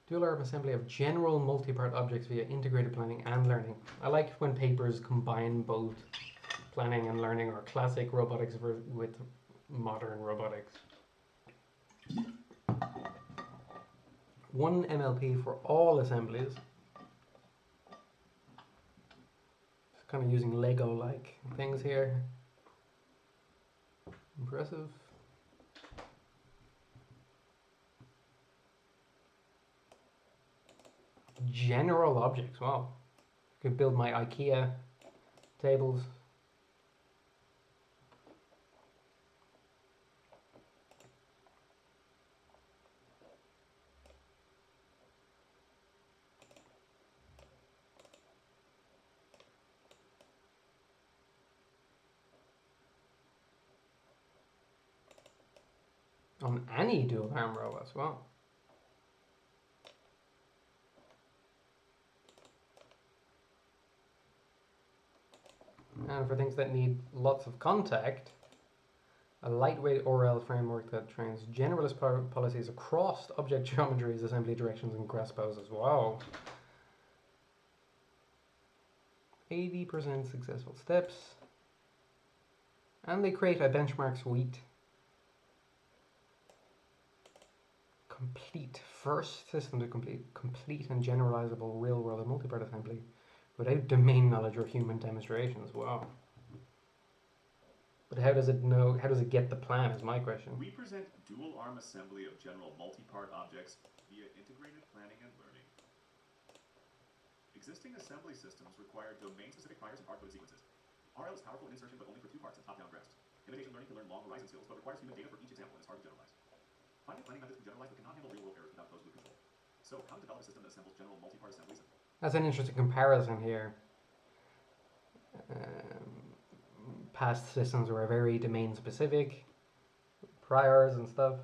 Dual arm assembly of general multi-part objects via integrated planning and learning. I like when papers combine both planning and learning, or classic robotics with modern robotics. 1 MLP for all assemblies. Just kind of using Lego-like things here. Impressive. General objects, wow. I could build my IKEA tables. On any dual arm robots, wow. And for things that need lots of contact, a lightweight ORL framework that trains generalist policies across object geometries, assembly directions, and grasp poses. Wow. 80% successful steps. And they create a benchmark suite. Complete. First system to complete and generalizable real-world multi-part assembly without domain knowledge or human demonstrations. Wow. But how does it know? How does it get the plan? Is my question. We present dual arm assembly of general multi-part objects via integrated planning and learning. Existing assembly systems require domain-specific primers and hard-coded sequences. RL is powerful in insertion, but only for two parts and top-down grasps. Imitation learning can learn long horizon skills, but requires human data for each example and is hard to generalize. Finding planning methods can generalize, but cannot handle real-world errors without closed-loop control. So, how to develop a system that assembles general multi-part assemblies? That's an interesting comparison here. Past systems were very domain specific, priors and stuff.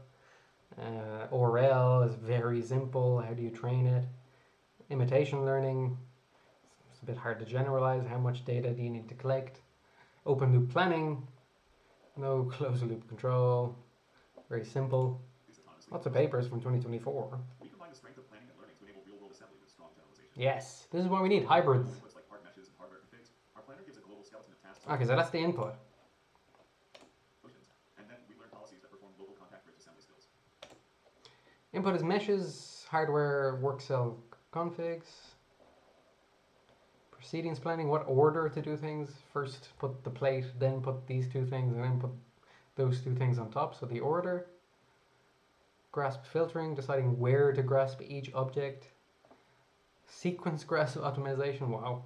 ORL is very simple. How do you train it? Imitation learning, it's a bit hard to generalize. How much data do you need to collect? Open loop planning, no closed loop control, very simple. Lots of papers from 2024. We combine the strength of planning and learning to enable real-world assembly with strong generalization. Yes, this is what we need, hybrids. Like hard meshes and hardware configs, our planner gives a global skeleton of tasks. Okay, so that's the input. And then we learn policies that perform local contact-rich assembly skills. Input is meshes, hardware, work cell configs. Proceedings planning, what order to do things. First put the plate, then put these two things, and then put those two things on top. So the order. Grasp filtering, deciding where to grasp each object. Sequence grasp optimization, wow.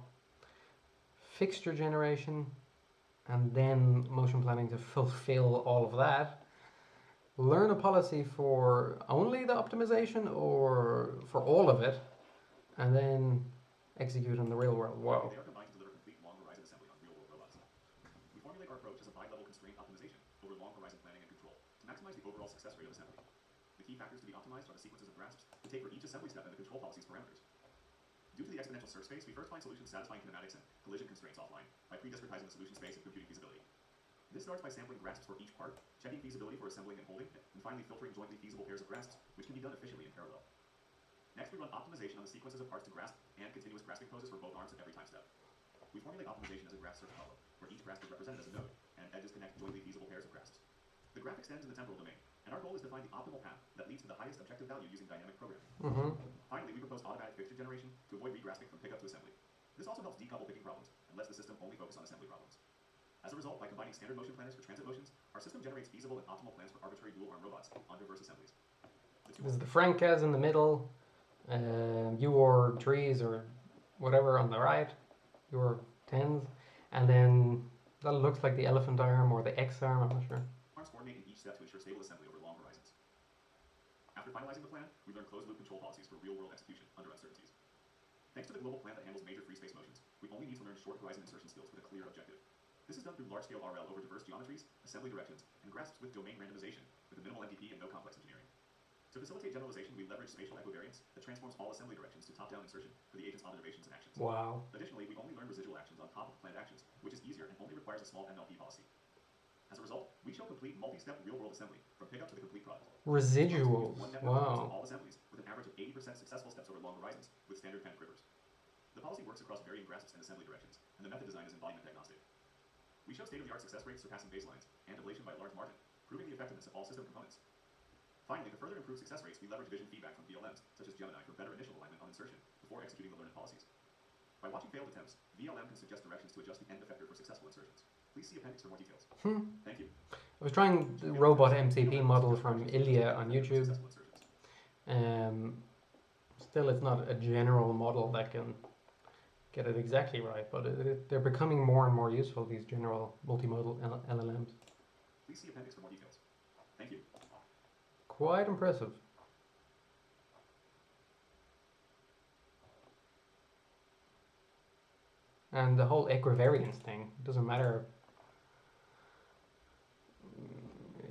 Fixture generation, and then motion planning to fulfill all of that. Learn a policy for only the optimization or for all of it, and then execute in the real world. Wow. They are combined to deliver complete long horizon assembly on real-world robots. We formulate our approach as a bi-level constraint optimization over long horizon planning and control to maximize the overall success rate of assembly. The key factors to be optimized are the sequences of grasps to take for each assembly step and the control policies parameters. Due to the exponential search space, we first find solutions satisfying kinematics and collision constraints offline by pre-discretizing the solution space and computing feasibility. This starts by sampling grasps for each part, checking feasibility for assembling and holding, and finally filtering jointly feasible pairs of grasps, which can be done efficiently in parallel. Next, we run optimization on the sequences of parts to grasp and continuous grasping poses for both arms at every time step. We formulate optimization as a grasp search problem, where each grasp is represented as a node, and edges connect jointly feasible pairs of grasps. The graph extends in the temporal domain, and our goal is to find the optimal path that leads to the highest objective value using dynamic programming. Finally, we propose automatic fixture generation to avoid regrasping from pickup to assembly. This also helps decouple picking problems and lets the system only focus on assembly problems. As a result, by combining standard motion planners for transit motions, our system generates feasible and optimal plans for arbitrary dual-arm robots on diverse assemblies. This is the Francas in the middle, UR trees or whatever on the right, UR 10s, and then that looks like the elephant arm or the X arm, I'm not sure. Arms coordinate in each step to ensure stable assembly over long horizons. After finalizing the plan, we learn closed-loop control policies for real-world execution under uncertainties. Thanks to the global plan that handles major free space motions, we only need to learn short horizon insertion skills with a clear objective. This is done through large-scale RL over diverse geometries, assembly directions, and grasps with domain randomization, with a minimal MPP and no complex engineering. To facilitate generalization, we leverage spatial equivariance that transforms all assembly directions to top-down insertion for the agent's observations and actions. Wow. Additionally, we only learn residual actions on top of planned actions, which is easier and only requires a small MLP policy. As As a result, we show complete multi-step real-world assembly from pickup to the complete product. Residuals. One network across Wow. all assemblies with an average of 80% successful steps over long horizons with standard pen grippers. The policy works across varying grasps and assembly directions, and the method design is embodiment agnostic. We show state-of-the-art success rates surpassing baselines and ablation by a large margin, proving the effectiveness of all system components. Finally, to further improve success rates, we leverage vision feedback from VLMs, such as Gemini, for better initial alignment on insertion before executing the learned policies. By watching failed attempts, VLM can suggest directions to adjust the end effector for successful insertions. Please see appendix for more details. Thank you. I was trying the robot MCP model from Ilya on YouTube. Still, it's not a general model that can get it exactly right, but they're becoming more and more useful, these general multimodal LLMs. Please see appendix for more details. Thank you. Quite impressive. And the whole equivariance thing, doesn't matter.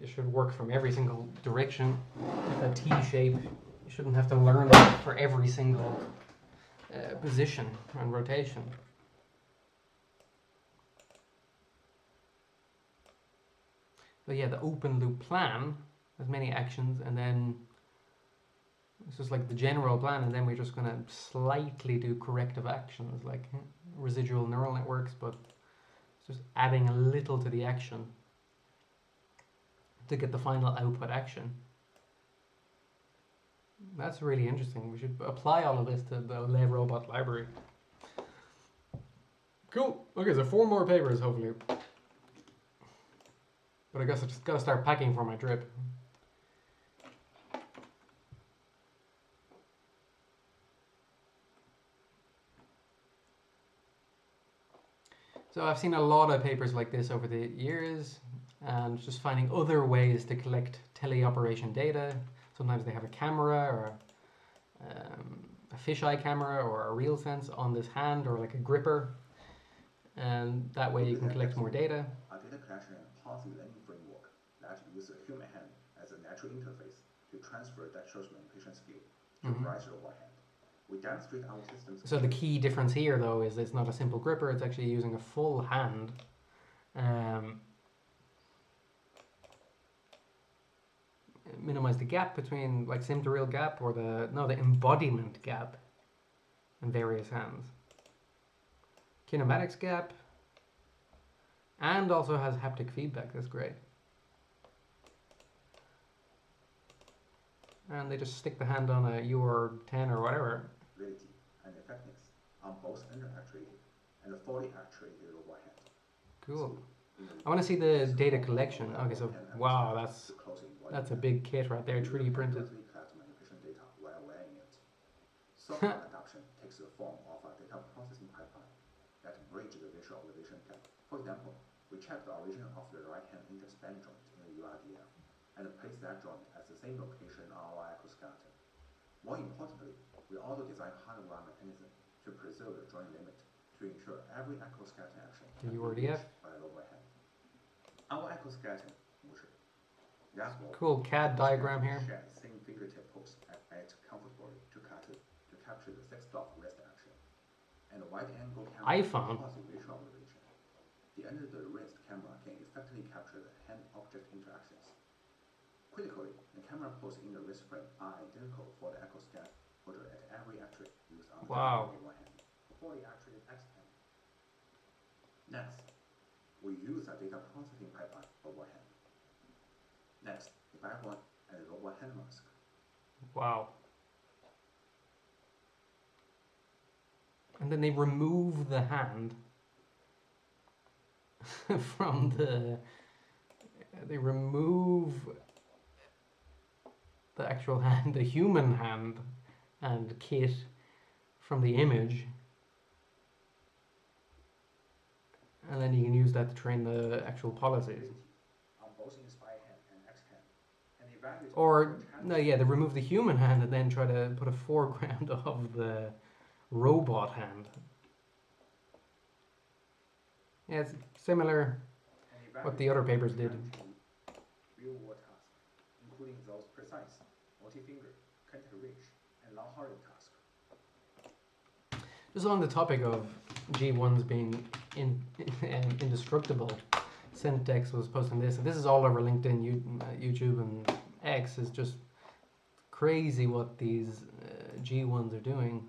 It should work from every single direction. If a T shape, you shouldn't have to learn that for every single position and rotation. But yeah, the open loop plan has many actions, and then it's just like the general plan, and then we're just going to slightly do corrective actions like residual neural networks, but it's just adding a little to the action to get the final output action. That's really interesting. We should apply all of this to the Le Robot library. Cool. Okay, so 4 more papers, hopefully. But I guess I just gotta start packing for my trip. So I've seen a lot of papers like this over the years, and just finding other ways to collect teleoperation data. Sometimes they have a camera or a fisheye camera or a real sense on this hand or like a gripper, and that way you can collect more data. A data collection and policy learning framework that uses a human hand as a natural interface to transfer dexterous manipulation skill to a variety robot hand. We demonstrate our systems. So the key difference here, though, is it's not a simple gripper; it's actually using a full hand. Minimize the gap between, like, sim to real gap, or the embodiment gap in various hands. Kinematics gap, and also has haptic feedback. That's great. And they just stick the hand on a UR10 or whatever. Ability and effectiveness on both under-actuated and fully actuated robot hand. Cool. I want to see the data collection. Okay, so wow, that's a big kit right there, 3D printed. Manipulation data while wearing it. Software adoption takes the form of a data processing pipeline that bridges the visual observation gap. For example, we check the origin of the right-hand index band joint in the URDF and place that joint at the same location on our exoskeleton. More importantly, we also design hardware mechanism to preserve the joint limit to ensure every exoskeleton action can be reached by a robot hand. Our exoskeleton motion. Cool CAD diagram here. Same fingertip pose at comfortably to capture the 6-stop wrist action. And a wide-angle camera iPhone. visual observation. The end of the wrist camera can effectively capture the hand-object interactions. Critically, the camera pose in the wrist frame are identical for the exoskeleton holder at every actuator used on the one hand, fully actuated X hand. Next, we use a data processing pipeline for one hand. Next, the backbone and the robot hand mask. Wow. And then they remove the hand from the... They remove the actual hand, the human hand and kit from the image. And then you can use that to train the actual policies. On both inspired hand and X hand. And evaluate. Or, no, yeah, they remove the human hand and then try to put a foreground of the robot hand. Yeah, it's similar what the other papers did. Real-world tasks, including those precise, multi-finger, contact reach, and long-hearted tasks. Just on the topic of G1s being indestructible, Syntex was posting this, and this is all over LinkedIn, YouTube, and X. Is just crazy what these G1s are doing.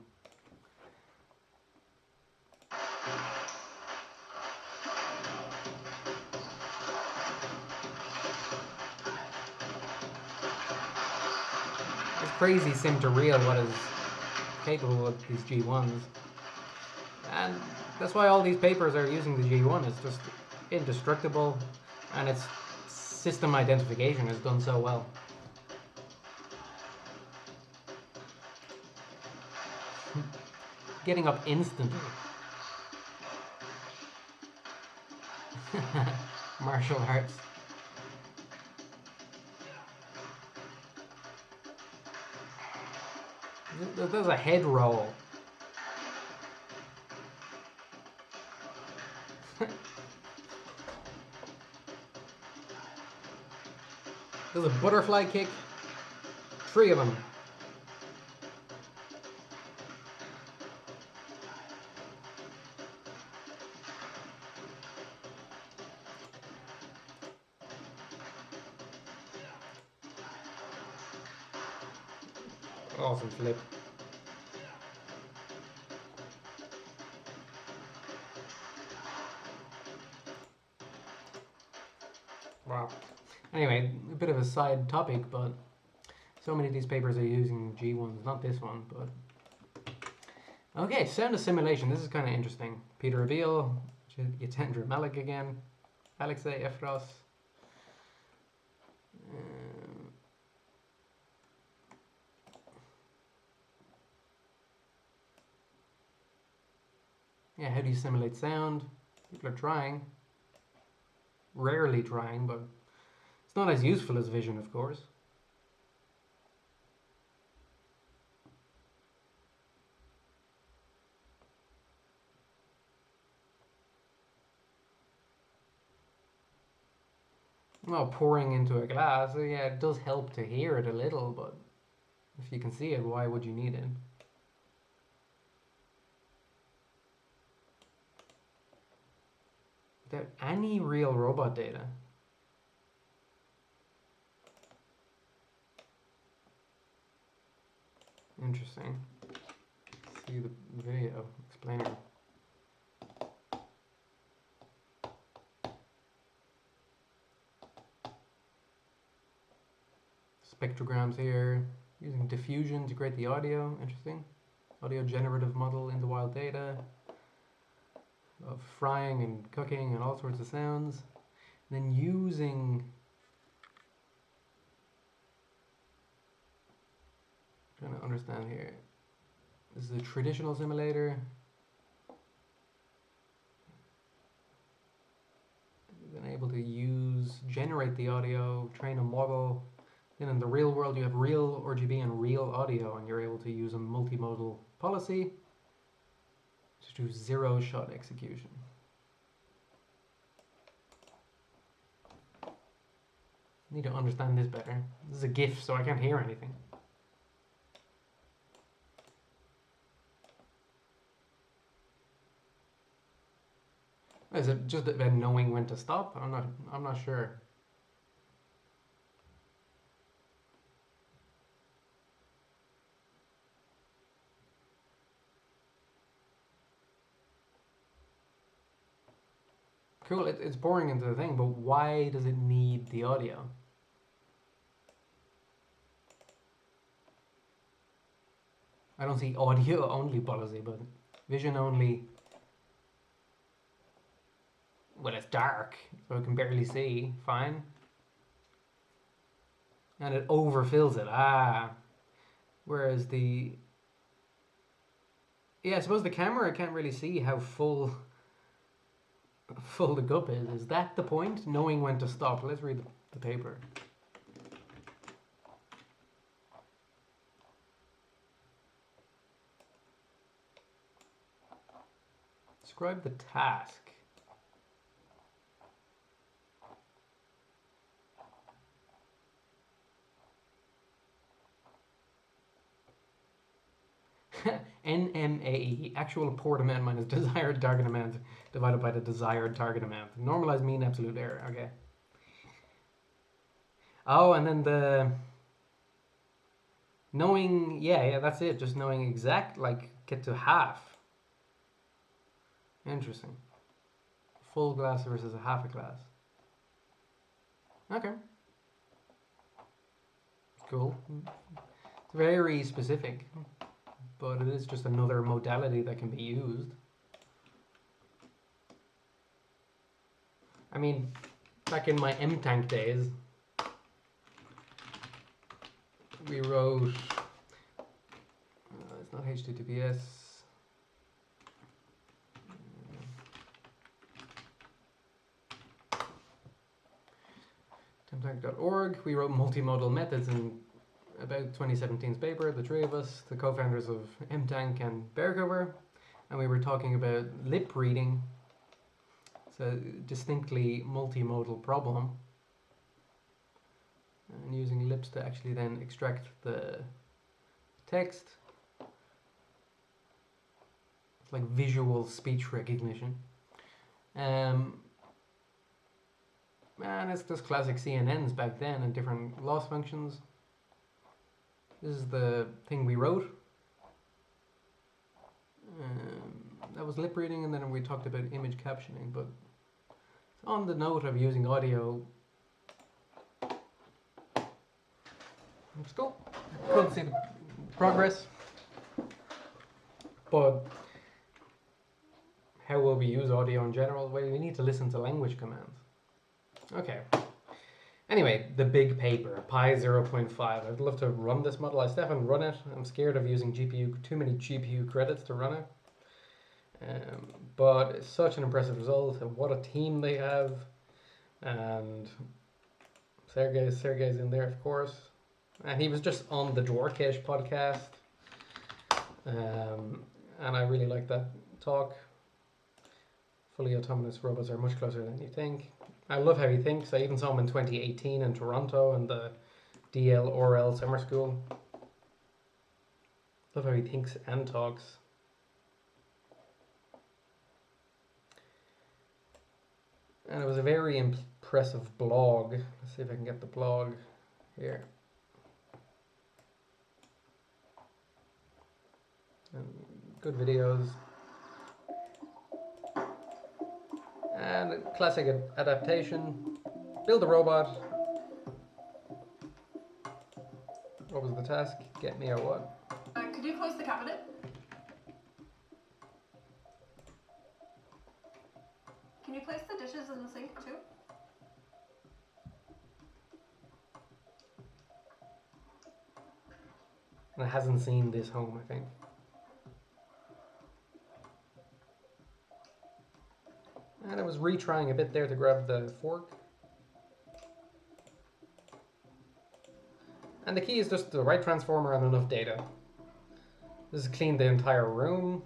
It's crazy sim to real what is capable of these G1s. And that's why all these papers are using the G1. It's just indestructible, and its system identification is done so well. Getting up instantly. Martial arts. There's a head roll. There's a butterfly kick. 3 of them. Awesome flip. Wow. Anyway, a bit of a side topic, but so many of these papers are using G1s, not this one, but... Okay, sound assimilation. This is kind of interesting. Peter Abil, Yatendra Malik again, Alexei Efros. Yeah, how do you simulate sound? People are trying. Rarely trying, but it's not as useful as vision, of course. Well, pouring into a glass, yeah, it does help to hear it a little, but if you can see it, why would you need it? Without any real robot data. Interesting. See the video explaining. Spectrograms here, using diffusion to create the audio. Interesting. Audio generative model in the wild data of frying and cooking and all sorts of sounds. And then using trying to understand here. This is a traditional simulator. Then able to generate the audio, train a model. Then in the real world you have real RGB and real audio, and you're able to use a multimodal policy to do zero-shot execution. Need to understand this better. This is a GIF, so I can't hear anything. Is it just about knowing when to stop? I'm not sure. Cool, it's boring into the thing, but why does it need the audio? I don't see audio only policy, but vision only. Well, it's dark, so I can barely see. Fine. And it overfills it. Ah. Whereas the... Yeah, I suppose the camera can't really see how full the cup is. Is that the point? Knowing when to stop. Let's read the paper. Describe the task. NMAE, actual port amount minus desired target amount divided by the desired target amount. Normalized mean absolute error, okay. Oh, and then the knowing, yeah, that's it. Just knowing exact, like, get to half. Interesting. Full glass versus a half a glass. Okay. Cool. It's very specific, but it is just another modality that can be used. I mean, back in my M-Tank days, we wrote, it's not HTTPS, temtank.org, we wrote multimodal methods in about 2017's paper, the three of us, the co-founders of MTank and Bearcover, and we were talking about lip reading. It's a distinctly multimodal problem, and using lips to actually then extract the text. It's like visual speech recognition. And it's just classic CNNs back then and different loss functions. This is the thing we wrote. That was lip reading, and then we talked about image captioning. But on the note of using audio, let's go. Cool to see the progress. But how will we use audio in general? Well, we need to listen to language commands. Okay. Anyway, the big paper, Pi 0.5. I'd love to run this model. I still haven't run it. I'm scared of using too many GPU credits to run it. But it's such an impressive result, and what a team they have. And Sergey's in there, of course. And he was just on the Dwarkesh podcast. And I really like that talk. Fully autonomous robots are much closer than you think. I love how he thinks. I even saw him in 2018 in Toronto in the DLRL summer school. Love how he thinks and talks. And it was a very impressive blog. Let's see if I can get the blog here. And good videos. And a classic adaptation. Build a robot. What was the task? Get me a what? Could you close the cabinet? Can you place the dishes in the sink too? And it hasn't seen this home, I think. And I was retrying a bit there to grab the fork. And the key is just the right transformer and enough data. This has cleaned the entire room.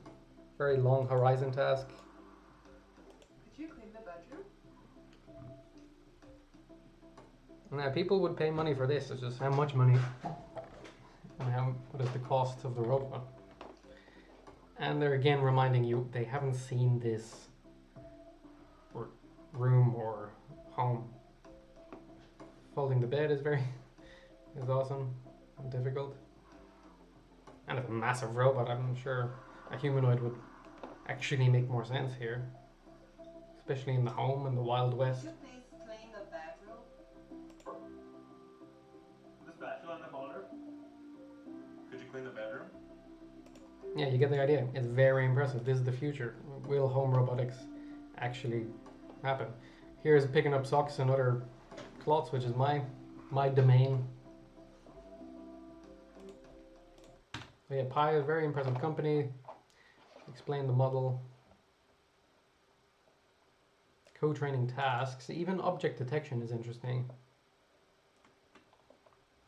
Very long horizon task. Could you clean the bedroom? Now, people would pay money for this. It's just how much money and what is the cost of the robot. And they're again reminding you they haven't seen this room or home. Folding the bed is awesome and difficult. And a massive robot, I'm sure a humanoid would actually make more sense here. Especially in the home in the Wild West. Could you please clean the bedroom? The spatula in the corner. Could you clean the bedroom? Yeah, you get the idea. It's very impressive. This is the future. Will home robotics actually happen? Here's picking up socks and other cloths, which is my domain. So yeah, Pi is a very impressive company. Explain the model. Co-training tasks. Even object detection is interesting.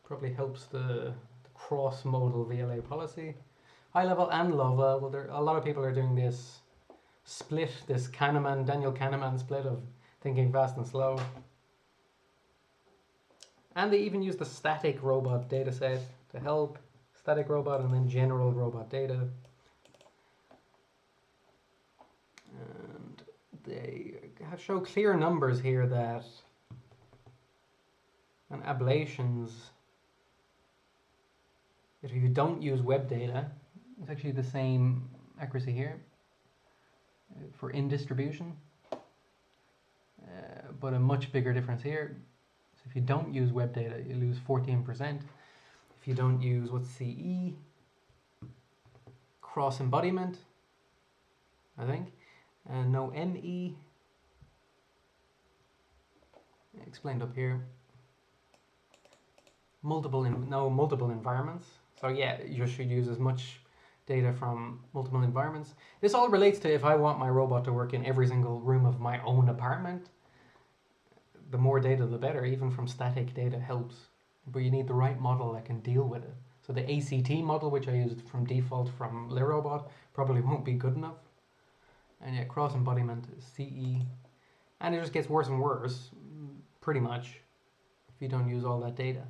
Probably helps the cross-modal VLA policy. High level and low level. A lot of people are doing this split, this Daniel Kahneman split of thinking fast and slow. And they even use the static robot dataset to help. Static robot and then general robot data. they show clear numbers here that on ablations, if you don't use web data, it's actually the same accuracy here for in distribution, but a much bigger difference here. So if you don't use web data, you lose 14%. If you don't use what's CE, cross embodiment, I think, and no ME, explained up here. Multiple environments. So yeah, you should use as much data from multiple environments. This all relates to if I want my robot to work in every single room of my own apartment, the more data the better. Even from static data helps, but you need the right model that can deal with it. So the ACT model, which I used from default from LeRobot, probably won't be good enough. And yet cross embodiment is CE, and it just gets worse and worse, pretty much, if you don't use all that data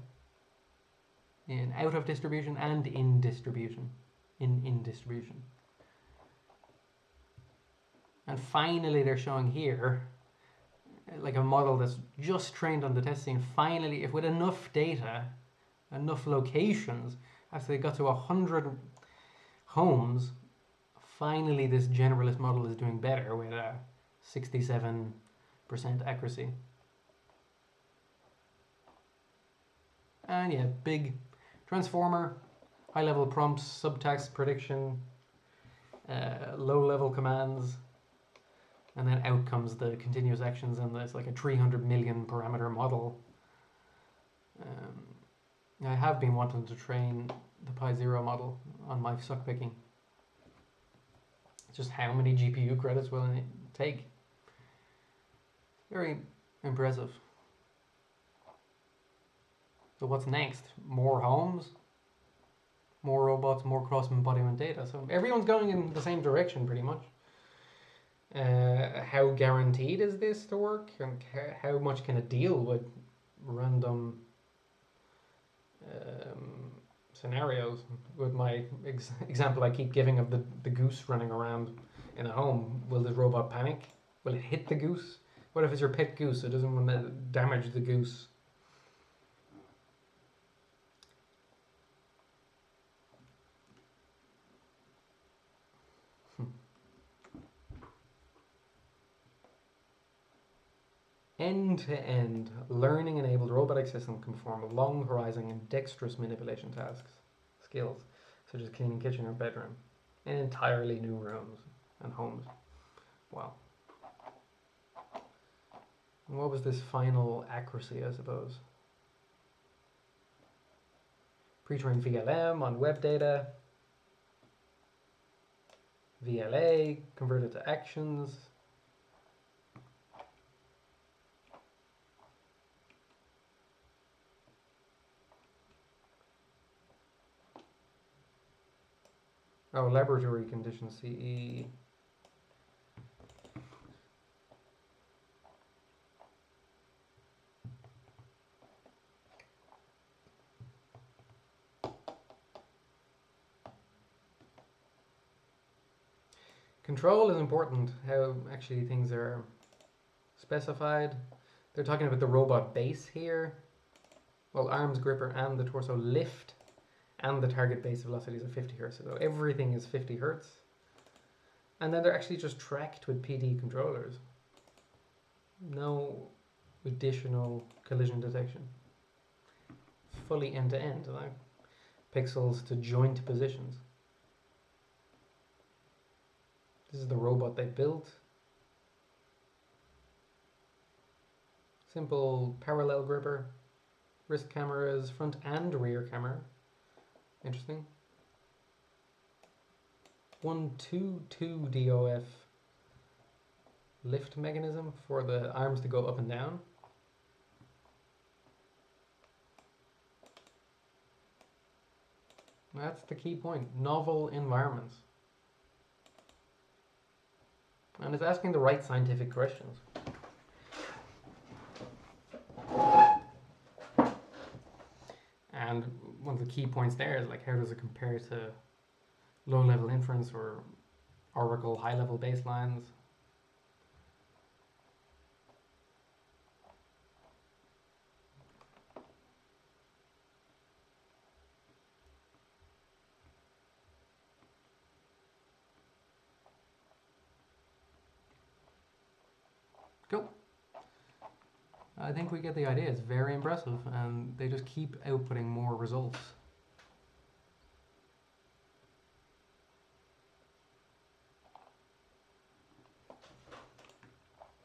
in out of distribution and in distribution, in distribution. And finally, they're showing here, like a model that's just trained on the test scene. Finally, if with enough data, enough locations, after they got to 100 homes, finally this generalist model is doing better with a 67% accuracy. And yeah, big transformer, high-level prompts, subtext prediction, low-level commands, and then out comes the continuous actions, and it's like a 300 million parameter model. I have been wanting to train the Pi0 model on my suck picking. Just how many GPU credits will it take? Very impressive. So what's next? More homes, more robots, more cross-embodiment data. So everyone's going in the same direction pretty much. How guaranteed is this to work? And how much can it deal with random scenarios? With my example I keep giving of the goose running around in a home, will the robot panic? Will it hit the goose? What if it's your pet goose? It doesn't want to damage the goose. End-to-end learning-enabled robotic system can perform long horizon and dexterous manipulation tasks, skills, such as cleaning kitchen or bedroom, in entirely new rooms and homes. Wow. And what was this final accuracy, I suppose? Pre-trained VLM on web data, VLA converted to actions. Oh, laboratory conditions, CE. Control is important, how actually things are specified. They're talking about the robot base here. Well, arms, gripper, and the torso lift, and the target base velocities are 50 hertz. So everything is 50 hertz. And then they're actually just tracked with PD controllers. No additional collision detection. Fully end-to-end, like pixels to joint positions. This is the robot they built. Simple parallel gripper, wrist cameras, front and rear camera. Interesting. 122 DOF lift mechanism for the arms to go up and down. That's the key point. Novel environments. And it's asking the right scientific questions. And one of the key points there is like, how does it compare to low-level inference or Oracle high-level baselines? Cool. I think we get the idea. It's very impressive, and they just keep outputting more results.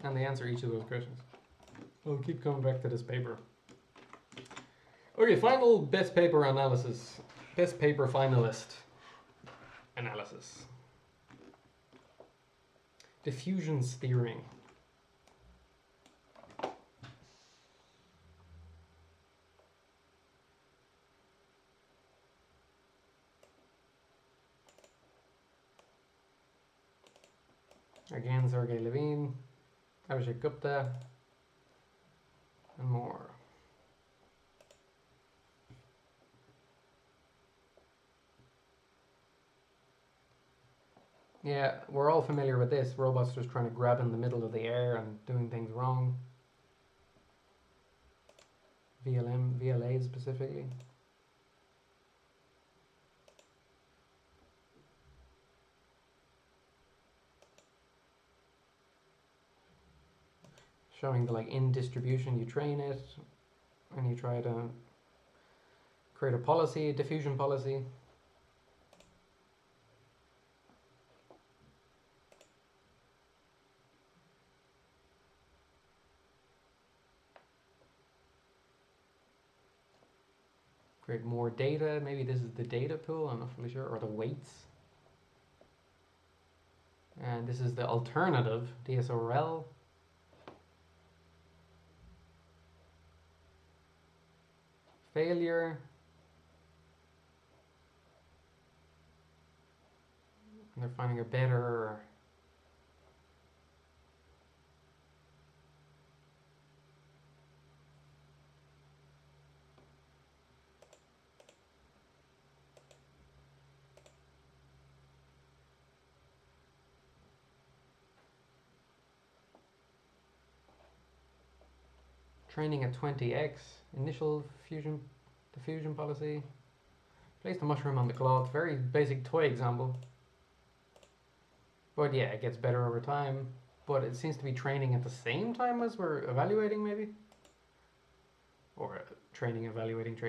And they answer each of those questions. We'll keep coming back to this paper. Okay, final best paper analysis. Best paper finalist analysis. Diffusion steering. Again, Sergey Levine, Abhishek Gupta, and more. Yeah, we're all familiar with this. Robots just trying to grab in the middle of the air and doing things wrong. VLA specifically. Showing the like in distribution, you train it, and you try to create a policy, a diffusion policy. Create more data. Maybe this is the data pool, I'm not really sure, or the weights. And this is the alternative, DSORL. Failure. And they're finding a better training at 20x, initial diffusion policy. Place the mushroom on the cloth, very basic toy example. But yeah, it gets better over time, but it seems to be training at the same time as we're evaluating maybe? Or training, evaluating to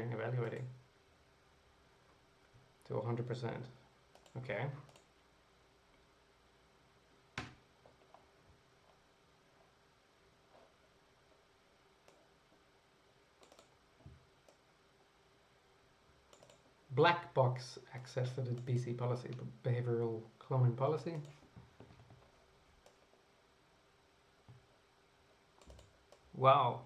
100%. Okay. Black box access to the BC policy, behavioral cloning policy. Wow.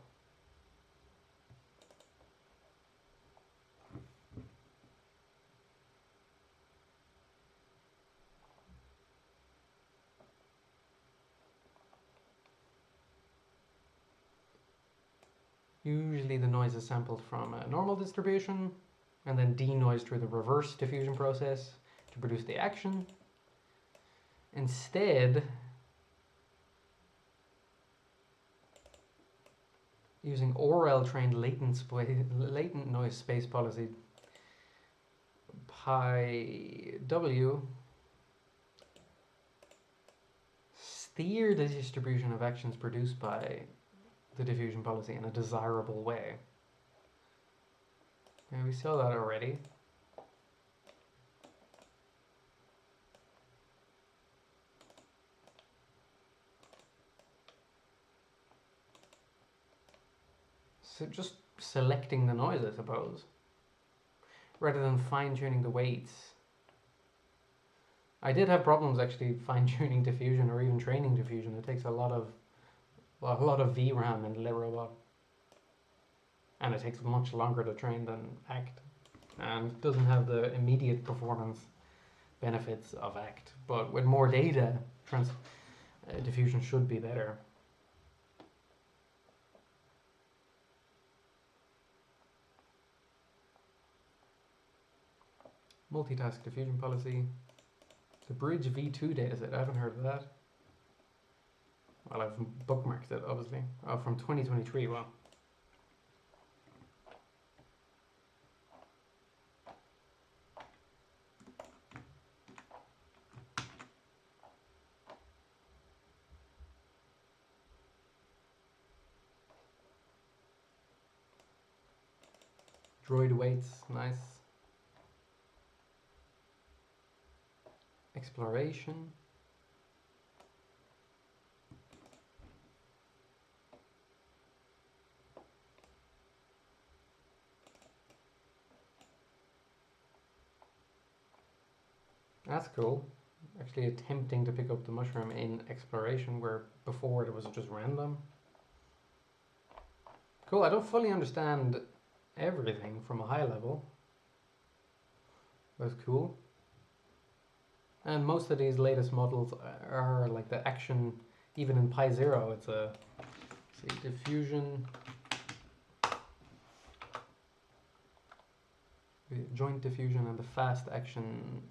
Usually the noise is sampled from a normal distribution and then denoised through the reverse diffusion process to produce the action. Instead, using ORL trained latent noise space policy, pi w, steer the distribution of actions produced by the diffusion policy in a desirable way. And we saw that already. So just selecting the noise, I suppose, rather than fine-tuning the weights. I did have problems actually fine-tuning diffusion or even training diffusion. It takes a lot of VRAM in LitRobot. And it takes much longer to train than ACT. And doesn't have the immediate performance benefits of ACT. But with more data, diffusion should be better. Multitask diffusion policy. The Bridge V2 dataset, I haven't heard of that. Well, I've bookmarked it, obviously. Oh, from 2023, well. Droid weights, nice. Exploration. That's cool. Actually attempting to pick up the mushroom in exploration where before it was just random. Cool, I don't fully understand everything from a high level. That's cool. And most of these latest models are like the action, even in Pi 0, it's a diffusion, joint diffusion, and the fast action.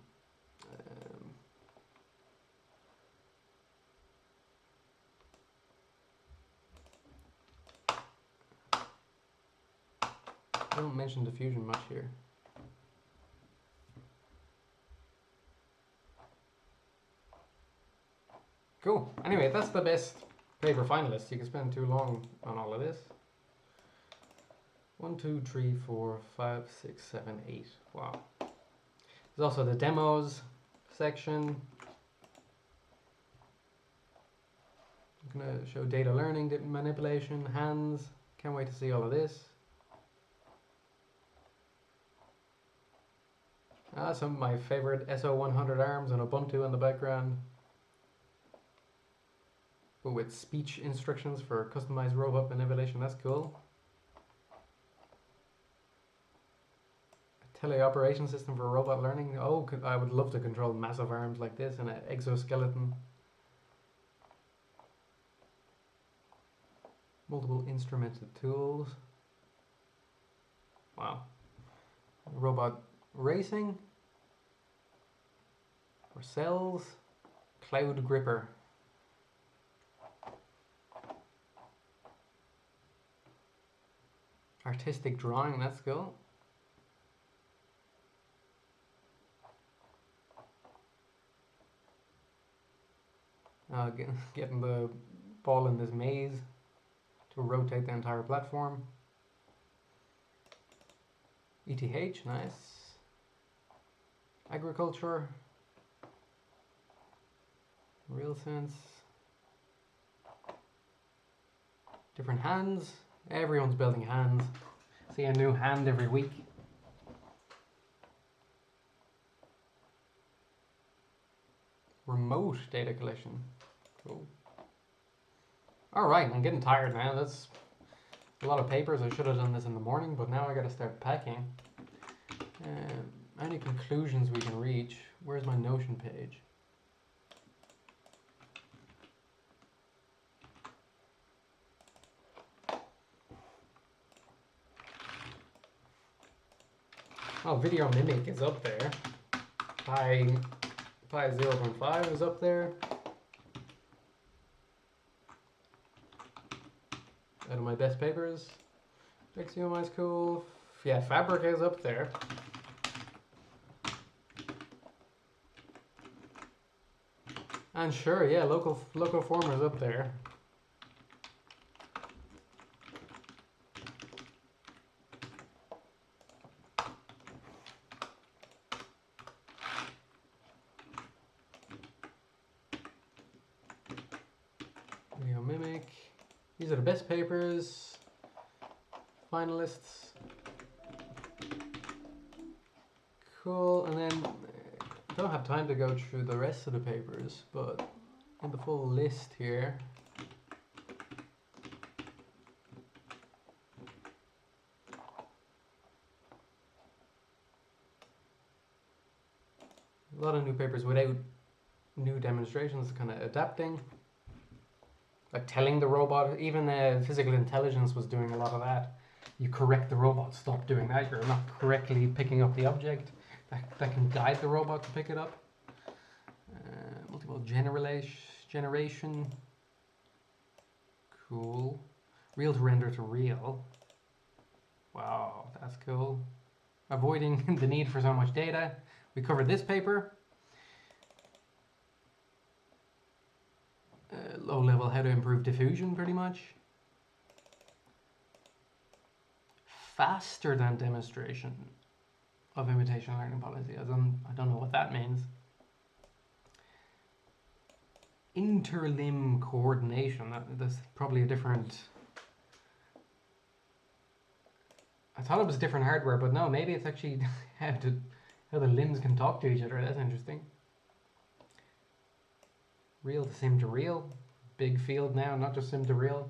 I don't mention diffusion much here. Cool. Anyway, that's the best paper finalist. You can spend too long on all of this. 1, 2, 3, 4, 5, 6, 7, 8. Wow. There's also the demos section. I'm going to show data learning, manipulation, hands. Can't wait to see all of this. Some of my favorite SO100 arms and Ubuntu in the background. But with speech instructions for customized robot manipulation, that's cool. A teleoperation system for robot learning. Oh, I would love to control massive arms like this and an exoskeleton. Multiple instrumented tools. Wow. Robot racing. For cells. Cloud gripper. Artistic drawing, that's cool. Getting the ball in this maze to rotate the entire platform. ETH, nice. Agriculture. Real sense. Different hands. Everyone's building hands. See a new hand every week. Remote data collection. Cool. Alright, I'm getting tired now. That's a lot of papers. I should have done this in the morning, but now I gotta start packing. Any conclusions we can reach? Where's my Notion page? Oh, VideoMimic is up there. Pi 0.5 is up there. Out of my best papers. DexUMI is cool. Yeah, Fabrica is up there. And sure, yeah, LocoFormer is up there. VideoMimic. These are the best papers. Finalists. Cool, and then I don't have time to go through the rest of the papers, but in the full list here, a lot of new papers without new demonstrations, kind of adapting, like telling the robot, even physical intelligence was doing a lot of that. You correct the robot, stop doing that, you're not correctly picking up the object. That can guide the robot to pick it up. Multiple generation. Cool. Real to render to real. Wow, that's cool. Avoiding the need for so much data. We covered this paper. Low level, how to improve diffusion, pretty much. faster than demonstration of imitation learning policy. I don't know what that means. Interlimb coordination. That's probably a different. I thought it was different hardware, but no, maybe it's actually how the limbs can talk to each other. That's interesting. Real to sim to real. Big field now, not just sim to real.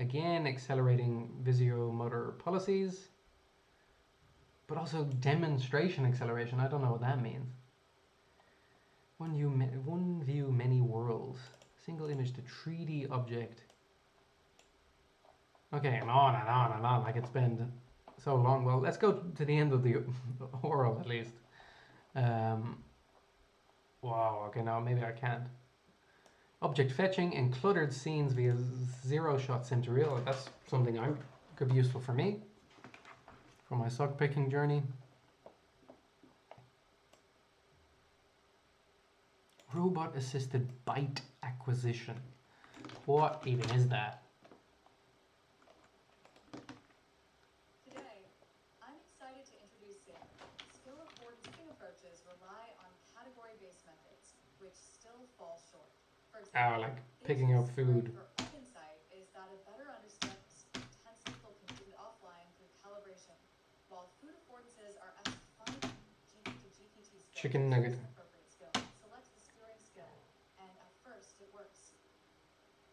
Again, accelerating visio-motor policies, but also demonstration acceleration. I don't know what that means. One view, many worlds. Single image to 3D object. Okay, and on and on and on. I could spend so long. Well, let's go to the end of the oral at least. Wow, okay, no, maybe I can't. Object fetching and cluttered scenes via zero-shot sim to real. That's something could be useful for me, for my sock picking journey. Robot-assisted byte acquisition. What even is that? Today, I'm excited to introduce Sim. Skill-afforded Sim approaches rely on category-based methods, which still fall short. For example, Like picking up food. for insight is that a better understands utensils completed offline through calibration, while food affordances are as fine GPT skill. Chicken nugget. Appropriate skill. Selects the skewering skill, and at first it works.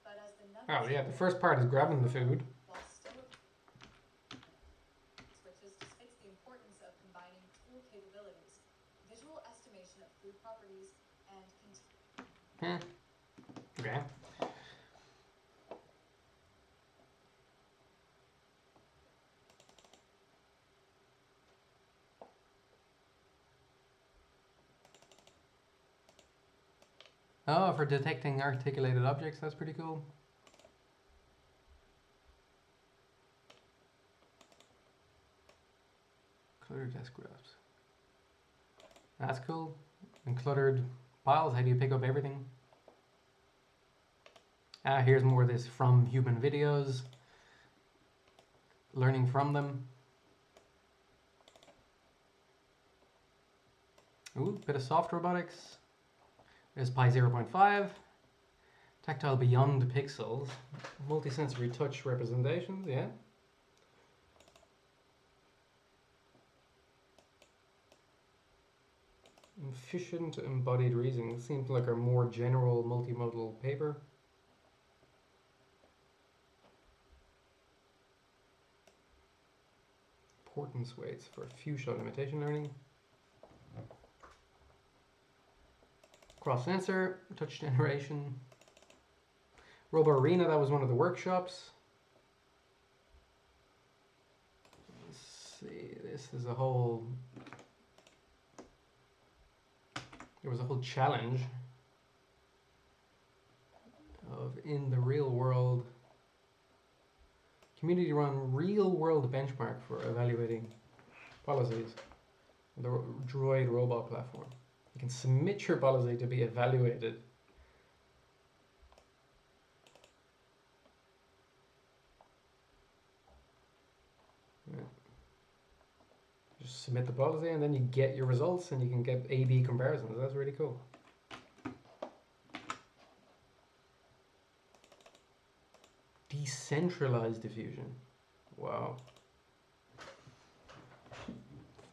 But as the nuggets Oh yeah, the first part is grabbing the food. while still switches despite the importance of combining tool capabilities, visual estimation of food properties, and Okay. Oh, for detecting articulated objects, that's pretty cool. Cluttered desk graphs. That's cool. And cluttered piles, how do you pick up everything? Here's more of this from human videos. Learning from them. Ooh, bit of soft robotics. There's Pi 0.5. Tactile beyond pixels. Multisensory touch representations, yeah. Efficient embodied reasoning. Seems like a more general multimodal paper. Importance weights for few-shot imitation learning. Cross-sensor, touch generation. Robo Arena, that was one of the workshops. Let's see, this is a whole... There was a whole challenge of in the real world, community run real world benchmark for evaluating policies. The Droid robot platform. You can submit your policy to be evaluated. Yeah. Just submit the policy and then you get your results and you can get A/B comparisons. That's really cool. Decentralized diffusion. Wow.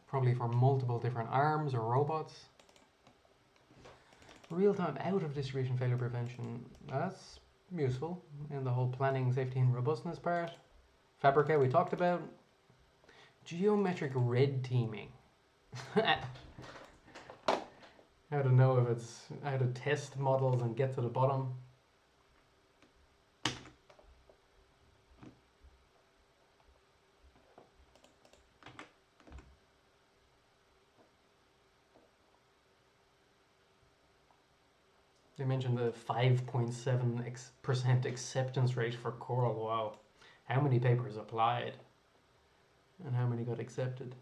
Probably for multiple different arms or robots. Real-time out of distribution failure prevention. That's useful in the whole planning, safety and robustness part. Fabrica we talked about. Geometric red teaming. How to know if it's how to test models and get to the bottom. They mentioned the 5.7% acceptance rate for CoRL. Wow. How many papers applied? And how many got accepted?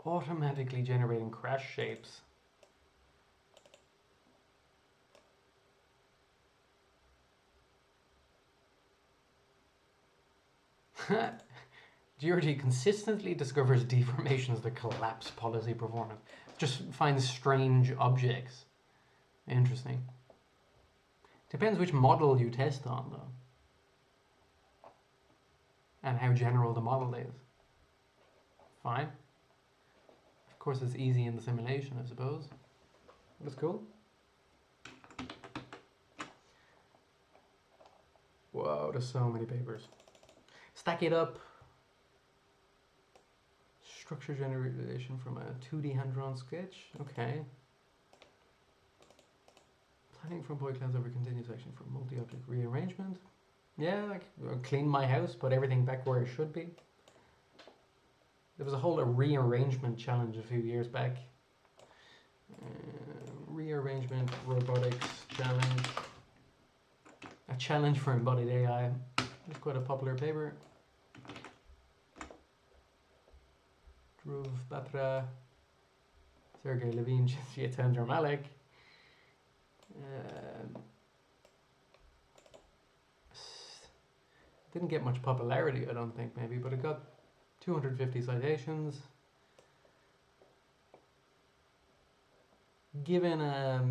Automatically generating crash shapes. GRG consistently discovers deformations that collapse policy performance. Just finds strange objects. Interesting. Depends which model you test on, though. And how general the model is. Fine. Of course, it's easy in the simulation, I suppose. That's cool. Whoa, there's so many papers. Stack it up. Structure generation from a 2D hand-drawn sketch. Okay. Planning from point clouds over continuous action for multi-object rearrangement. Yeah, like clean my house, put everything back where it should be. There was a whole rearrangement challenge a few years back. Rearrangement robotics challenge. A challenge for embodied AI. It's quite a popular paper. Dhruv Batra, Sergey Levine, Jitendra Malik. Didn't get much popularity, I don't think, maybe, but it got 250 citations. Given a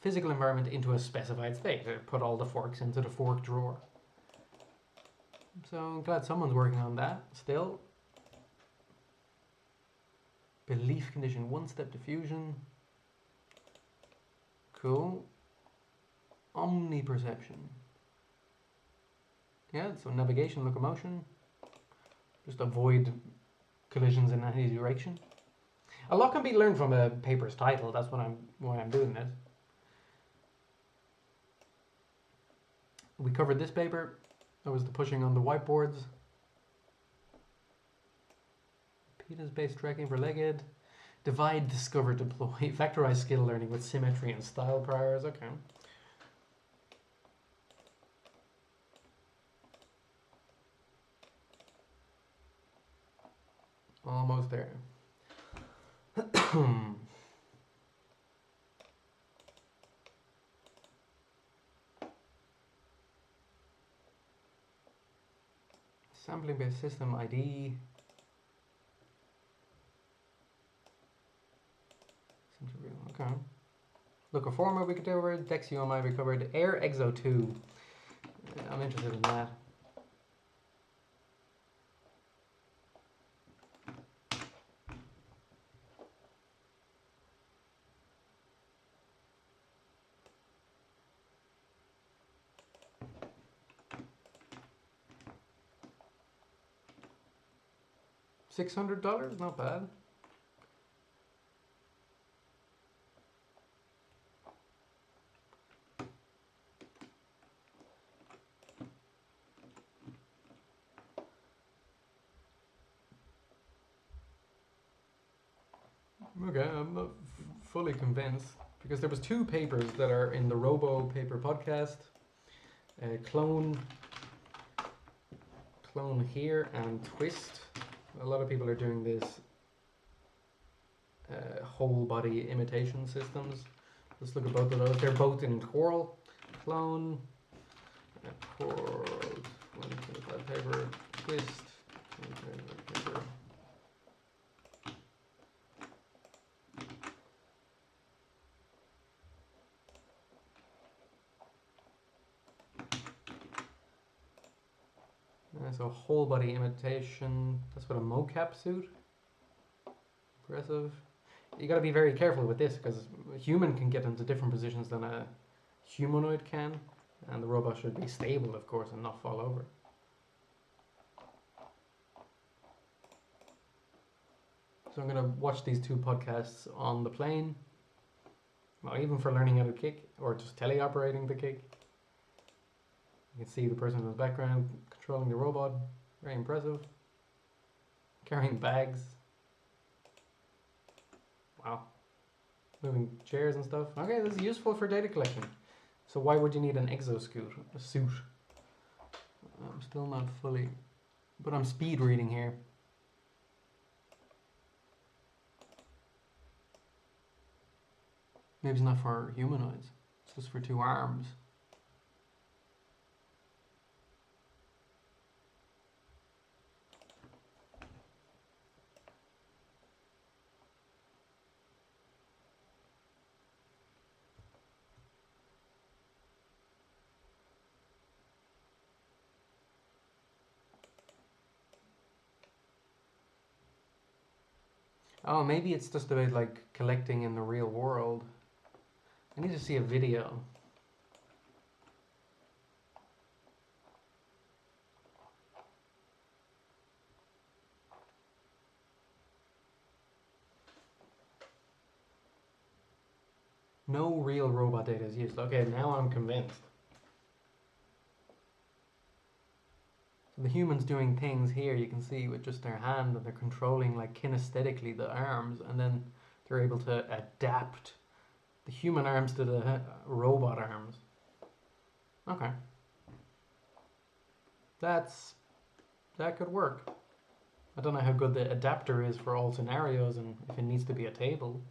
physical environment into a specified state, it put all the forks into the fork drawer. So I'm glad someone's working on that still. Belief condition, one-step diffusion. Cool. Omniperception. Yeah, so navigation, locomotion. Just avoid collisions in any direction. A lot can be learned from a paper's title. That's why I'm doing this. We covered this paper. That was the pushing on the whiteboards. Penis-based tracking for legged. Divide, discover, deploy. Vectorize skill learning with symmetry and style priors. Okay. Almost there. Sampling-based system ID. Okay. LocoFormer we covered. DexUMI we covered. Air Exo 2. I'm interested in that. $600? Not bad. Okay, I'm not fully convinced because there was two papers that are in the Robo Paper podcast. Clone here and twist. A lot of people are doing this whole body imitation systems. Let's look at both of those. They're both in CoRL. Clone, CoRL, 2025 paper, twist, 2025 paper. So whole body imitation, that's what a mocap suit. Impressive. You gotta be very careful with this because a human can get into different positions than a humanoid can, and the robot should be stable, of course, and not fall over. So I'm gonna watch these two podcasts on the plane, well, even for learning how to kick, or just teleoperating the kick. You can see the person in the background controlling the robot. Very impressive. Carrying bags. Wow. Moving chairs and stuff. Okay, this is useful for data collection. So why would you need an exosuit? A suit? I'm still not fully... But I'm speed reading here. Maybe it's not for humanoids. It's just for 2 arms. Oh, maybe it's just about like collecting in the real world. I need to see a video. No real robot data is used. Okay, now I'm convinced. So the humans doing things here, you can see with just their hand, and they're controlling like kinesthetically the arms, and then they're able to adapt the human arms to the robot arms. Okay. That could work. I don't know how good the adapter is for all scenarios and if it needs to be a table.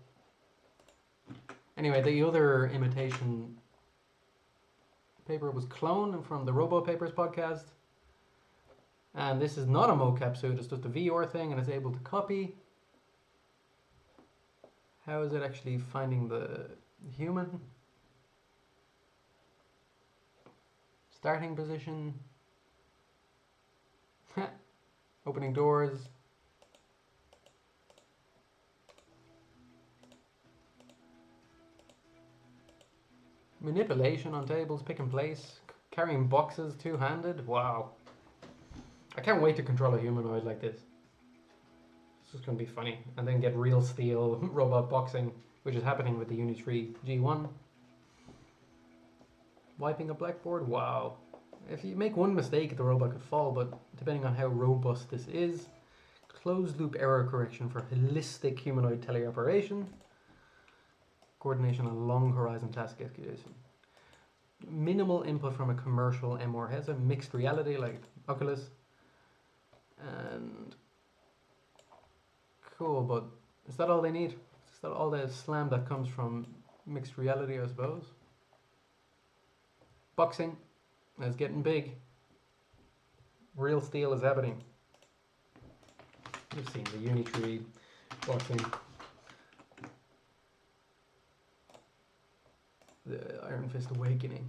Anyway, the other imitation paper was cloned from the Robo Papers podcast. And this is not a mocap suit, it's just a VR thing, and it's able to copy. How is it actually finding the human? Starting position. Opening doors. Manipulation on tables, pick and place, carrying boxes two-handed. Wow. I can't wait to control a humanoid like this. This is going to be funny. And then get real steel robot boxing, which is happening with the Uni 3 G1. Wiping a blackboard. Wow. If you make one mistake, the robot could fall, but depending on how robust this is, closed loop error correction for holistic humanoid teleoperation. Coordination on long horizon task execution. Minimal input from a commercial MR headset, mixed reality like Oculus. And cool, but is that all they need? Is that all the slam that comes from mixed reality, I suppose? Boxing is getting big. Real steel is happening. You've seen the Uni 3 boxing. The Iron Fist Awakening.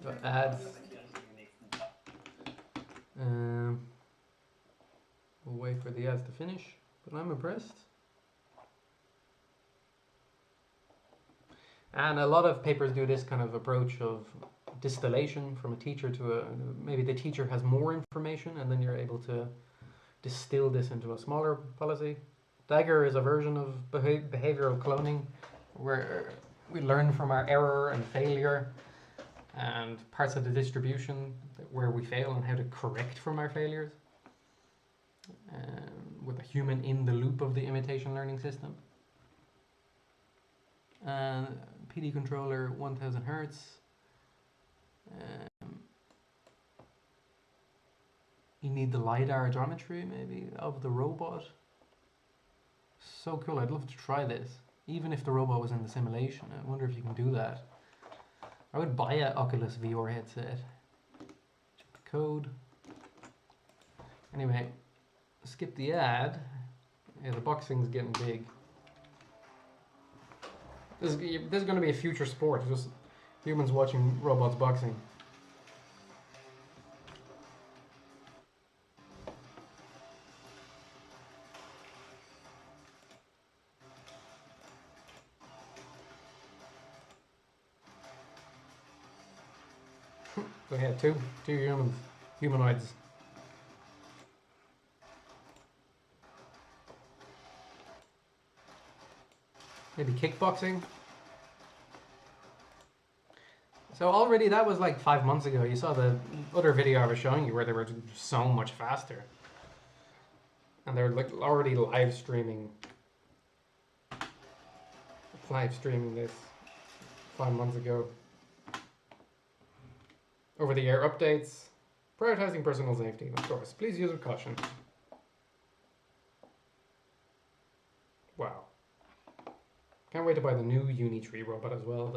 The ads. We'll wait for the ads to finish, but I'm impressed. And a lot of papers do this kind of approach of distillation from a teacher to a, maybe the teacher has more information and then you're able to distill this into a smaller policy. Dagger is a version of behavioral cloning where we learn from our error and failure and parts of the distribution where we fail and how to correct from our failures, with a human in the loop of the imitation learning system. PD controller 1000 Hertz. You need the LiDAR geometry maybe of the robot. So cool, I'd love to try this. Even if the robot was in the simulation, I wonder if you can do that. I would buy an Oculus VR headset. Check the code. Anyway, skip the ad. Yeah, the boxing's getting big. This is going to be a future sport, just humans watching robots boxing. So yeah, two humanoids. Maybe kickboxing. So already that was like 5 months ago. You saw the other video I was showing you where they were so much faster. And they're like already live streaming this 5 months ago. Over the air updates. Prioritizing personal safety, of course. Please use with caution. Wow. Can't wait to buy the new Unitree robot as well.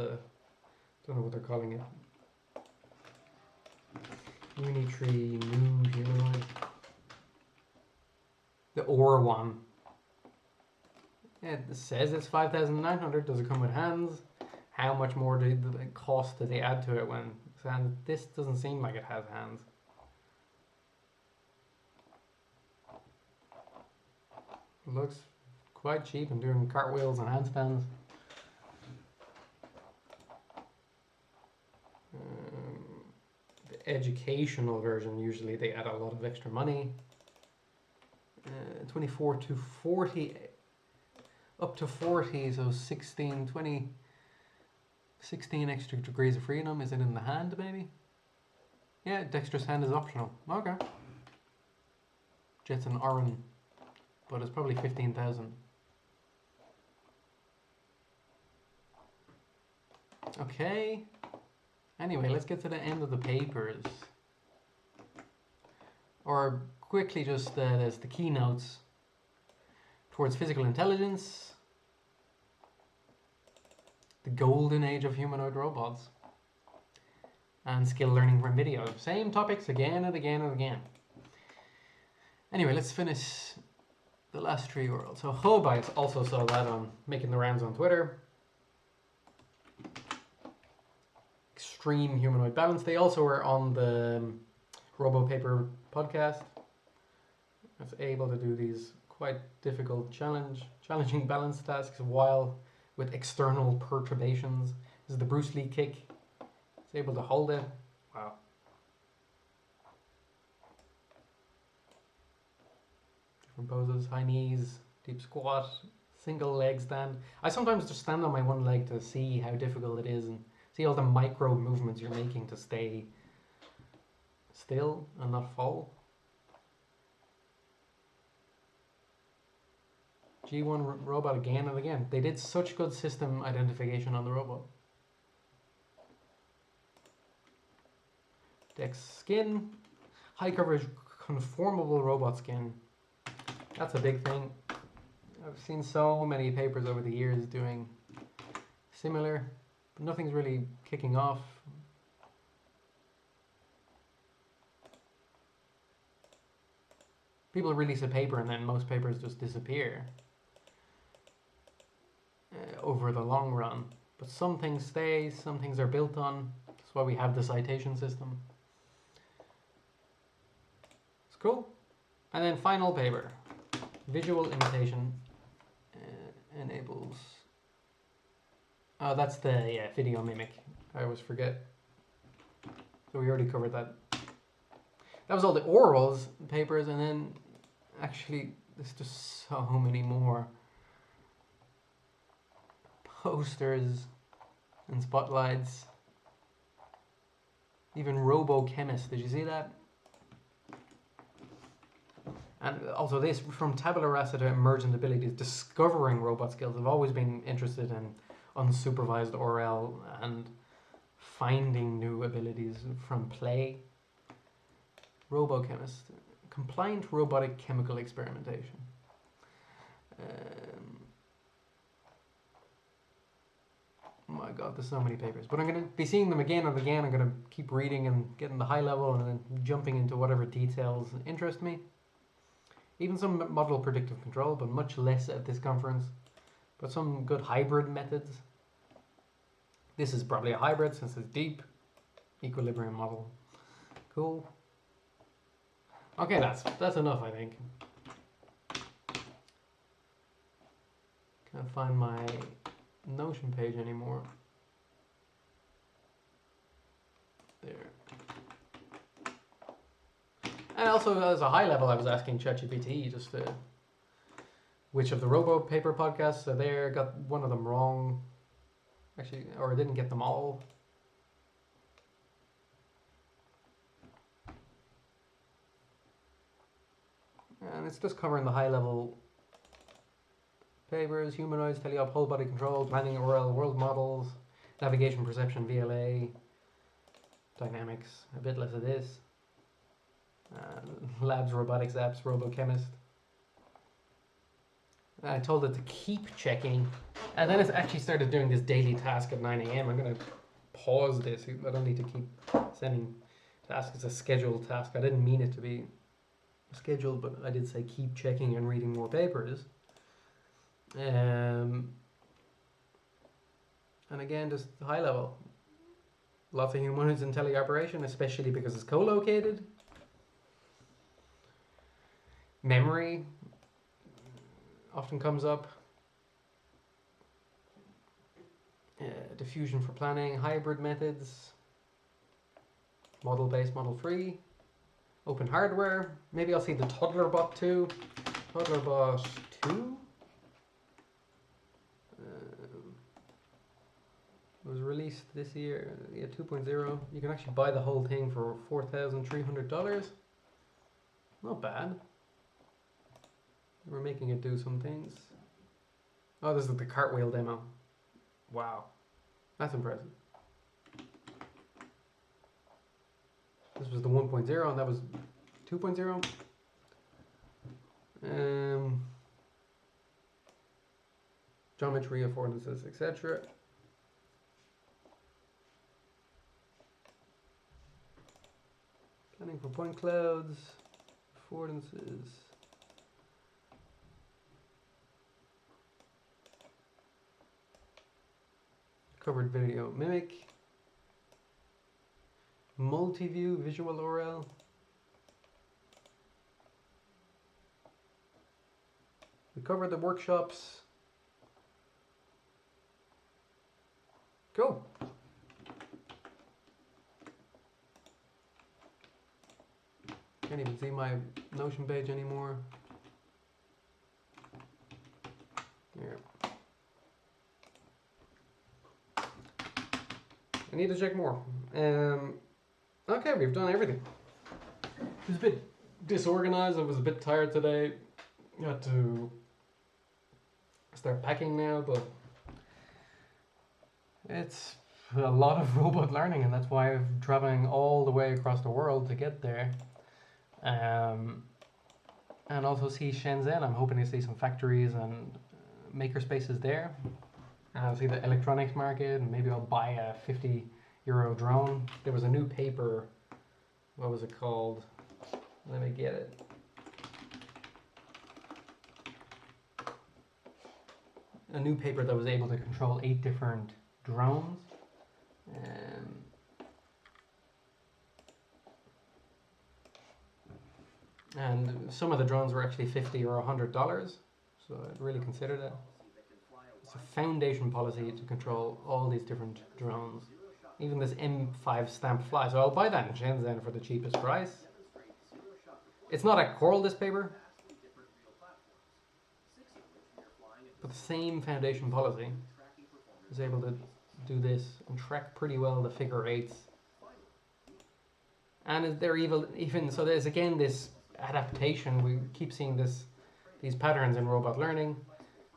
Don't know what they're calling it. Unitree new humanoid. The Or one. Yeah, it says it's 5,900. Does it come with hands? How much more do the cost do they add to it when this doesn't seem like it has hands? It looks quite cheap and doing cartwheels and handstands. The educational version, usually they add a lot of extra money. 24 to 40, up to 40, so 16, 20, 16 extra degrees of freedom. Is it in the hand, maybe? Yeah, dexterous hand is optional. Okay. Jetson Oran, but it's probably 15,000. Okay. Anyway, let's get to the end of the papers. Or quickly just there's the keynotes towards physical intelligence, the golden age of humanoid robots, and skill learning from video. Same topics again and again and again. Anyway, let's finish the last 3 worlds. So Hobite also saw that on making the rounds on Twitter. Extreme humanoid balance. They also were on the RoboPaper podcast. I was able to do these quite difficult challenging balance tasks while with external perturbations. This is the Bruce Lee kick. It's able to hold it. Wow. Different poses, high knees, deep squat, single leg stand. I sometimes just stand on my one leg to see how difficult it is and see all the micro movements you're making to stay still and not fall. G1 robot again and again. They did such good system identification on the robot. Dex skin, high coverage conformable robot skin. That's a big thing. I've seen so many papers over the years doing similar, but nothing's really kicking off. People release a paper and then most papers just disappear over the long run. But some things stay, some things are built on. That's why we have the citation system. It's cool. And then final paper. Visual imitation enables... Oh, that's the VideoMimic. I always forget. So we already covered that. That was all the orals papers, and then actually there's just so many more posters and spotlights. Even RoboChemist, did you see that? And also this, from tabula rasa to emergent abilities, discovering robot skills. I've always been interested in unsupervised ORL and finding new abilities from play. RoboChemist, compliant robotic chemical experimentation. Oh my god, there's so many papers. But I'm going to be seeing them again and again. I'm going to keep reading and getting the high level and then jumping into whatever details interest me. Even some model predictive control, but much less at this conference. But some good hybrid methods. This is probably a hybrid since it's deep. Equilibrium model. Cool. Okay, that's enough, I think. Can't find my Notion page anymore. There. And also, as a high level, I was asking ChatGPT just which of the RoboPaper podcasts are there. Got one of them wrong. Actually, or I didn't get them all. And it's just covering the high level papers, humanoids, teleop, whole body control, planning ORL, world models, navigation, perception, VLA, dynamics, a bit less of this, labs, robotics, apps, RoboChemist, I told it to keep checking, and then it's actually started doing this daily task at 9 a.m. I'm going to pause this. I don't need to keep sending tasks. It's a scheduled task. I didn't mean it to be scheduled, but I did say keep checking and reading more papers. And again, just high level. Lots of humanoids in teleoperation, especially because it's co-located. Memory often comes up. Diffusion for planning, hybrid methods, model-based, model-free, open hardware. Maybe I'll see the Toddlerbot 2. Toddlerbot 2? Was released this year, yeah, 2.0. You can actually buy the whole thing for $4,300. Not bad. We're making it do some things. Oh, this is the cartwheel demo. Wow, that's impressive. This was the 1.0 and that was 2.0. Geometry, affordances, etc. Planning for point clouds, affordances. Covered VideoMimic. Multi-view visual ORL. We covered the workshops. Cool. Can't even see my Notion page anymore. Here. I need to check more. Okay, we've done everything. It was a bit disorganized. I was a bit tired today. Got to start packing now, but it's a lot of robot learning, and that's why I'm traveling all the way across the world to get there. And also see Shenzhen. I'm hoping to see some factories and maker spaces there. And I'll see the electronics market, and maybe I'll buy a €50 drone. There was a new paper. What was it called? Let me get it. A new paper that was able to control 8 different drones. And some of the drones were actually $50 or $100, so I'd really consider that. It's a foundation policy to control all these different drones. Even this M5 stamp fly, so I'll buy that in Shenzhen for the cheapest price. It's not a CoRL, this paper, but the same foundation policy is able to do this and track pretty well the figure eights. And they're even so there's again this adaptation. We keep seeing these patterns in robot learning.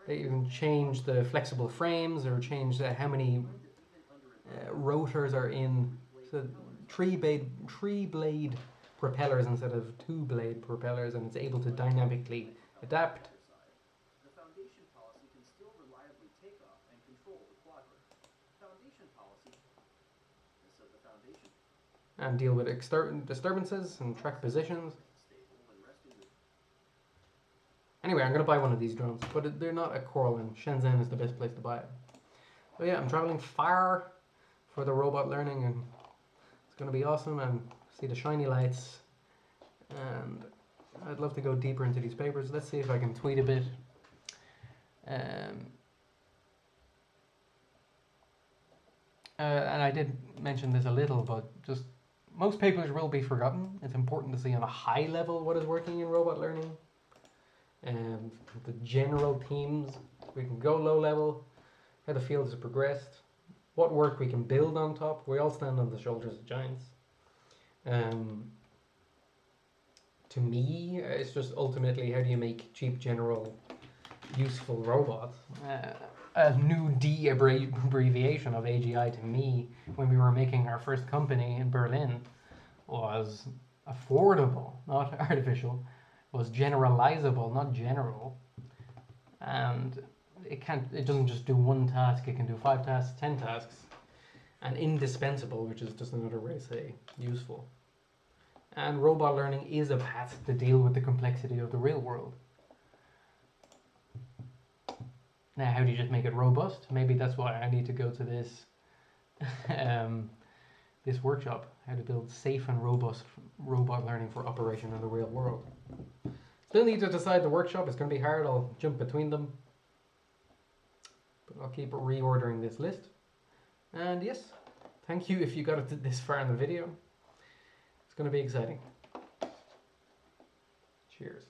They even change the flexible frames or change how many rotors are in. So three blade propellers instead of 2 blade propellers, and it's able to dynamically adapt. The foundation policy can still reliably take off and control the quadrant. Foundation policy is of the foundation. And deal with disturbances and track positions. Anyway, I'm going to buy one of these drones, but they're not at CoRL, and Shenzhen is the best place to buy it. So yeah, I'm traveling far for the robot learning, and it's going to be awesome, and see the shiny lights. And I'd love to go deeper into these papers. Let's see if I can tweet a bit. And I did mention this a little, but just most papers will be forgotten. It's important to see on a high level what is working in robot learning. And the general themes. We can go low level, how the field has progressed, what work we can build on top. We all stand on the shoulders of giants. To me, it's just ultimately how do you make cheap, general, useful robots. A new D abbreviation of AGI to me, when we were making our first company in Berlin, was affordable, not artificial. Was generalizable, not general. and it doesn't just do one task, it can do 5 tasks, 10 tasks, and indispensable, which is just another way to say useful. And robot learning is a path to deal with the complexity of the real world. Now, how do you just make it robust? Maybe that's why I need to go to this this workshop, how to build safe and robust robot learning for operation in the real world. Still need to decide the workshop. It's going to be hard. I'll jump between them. But I'll keep reordering this list. And yes, thank you if you got it this far in the video. It's going to be exciting. Cheers.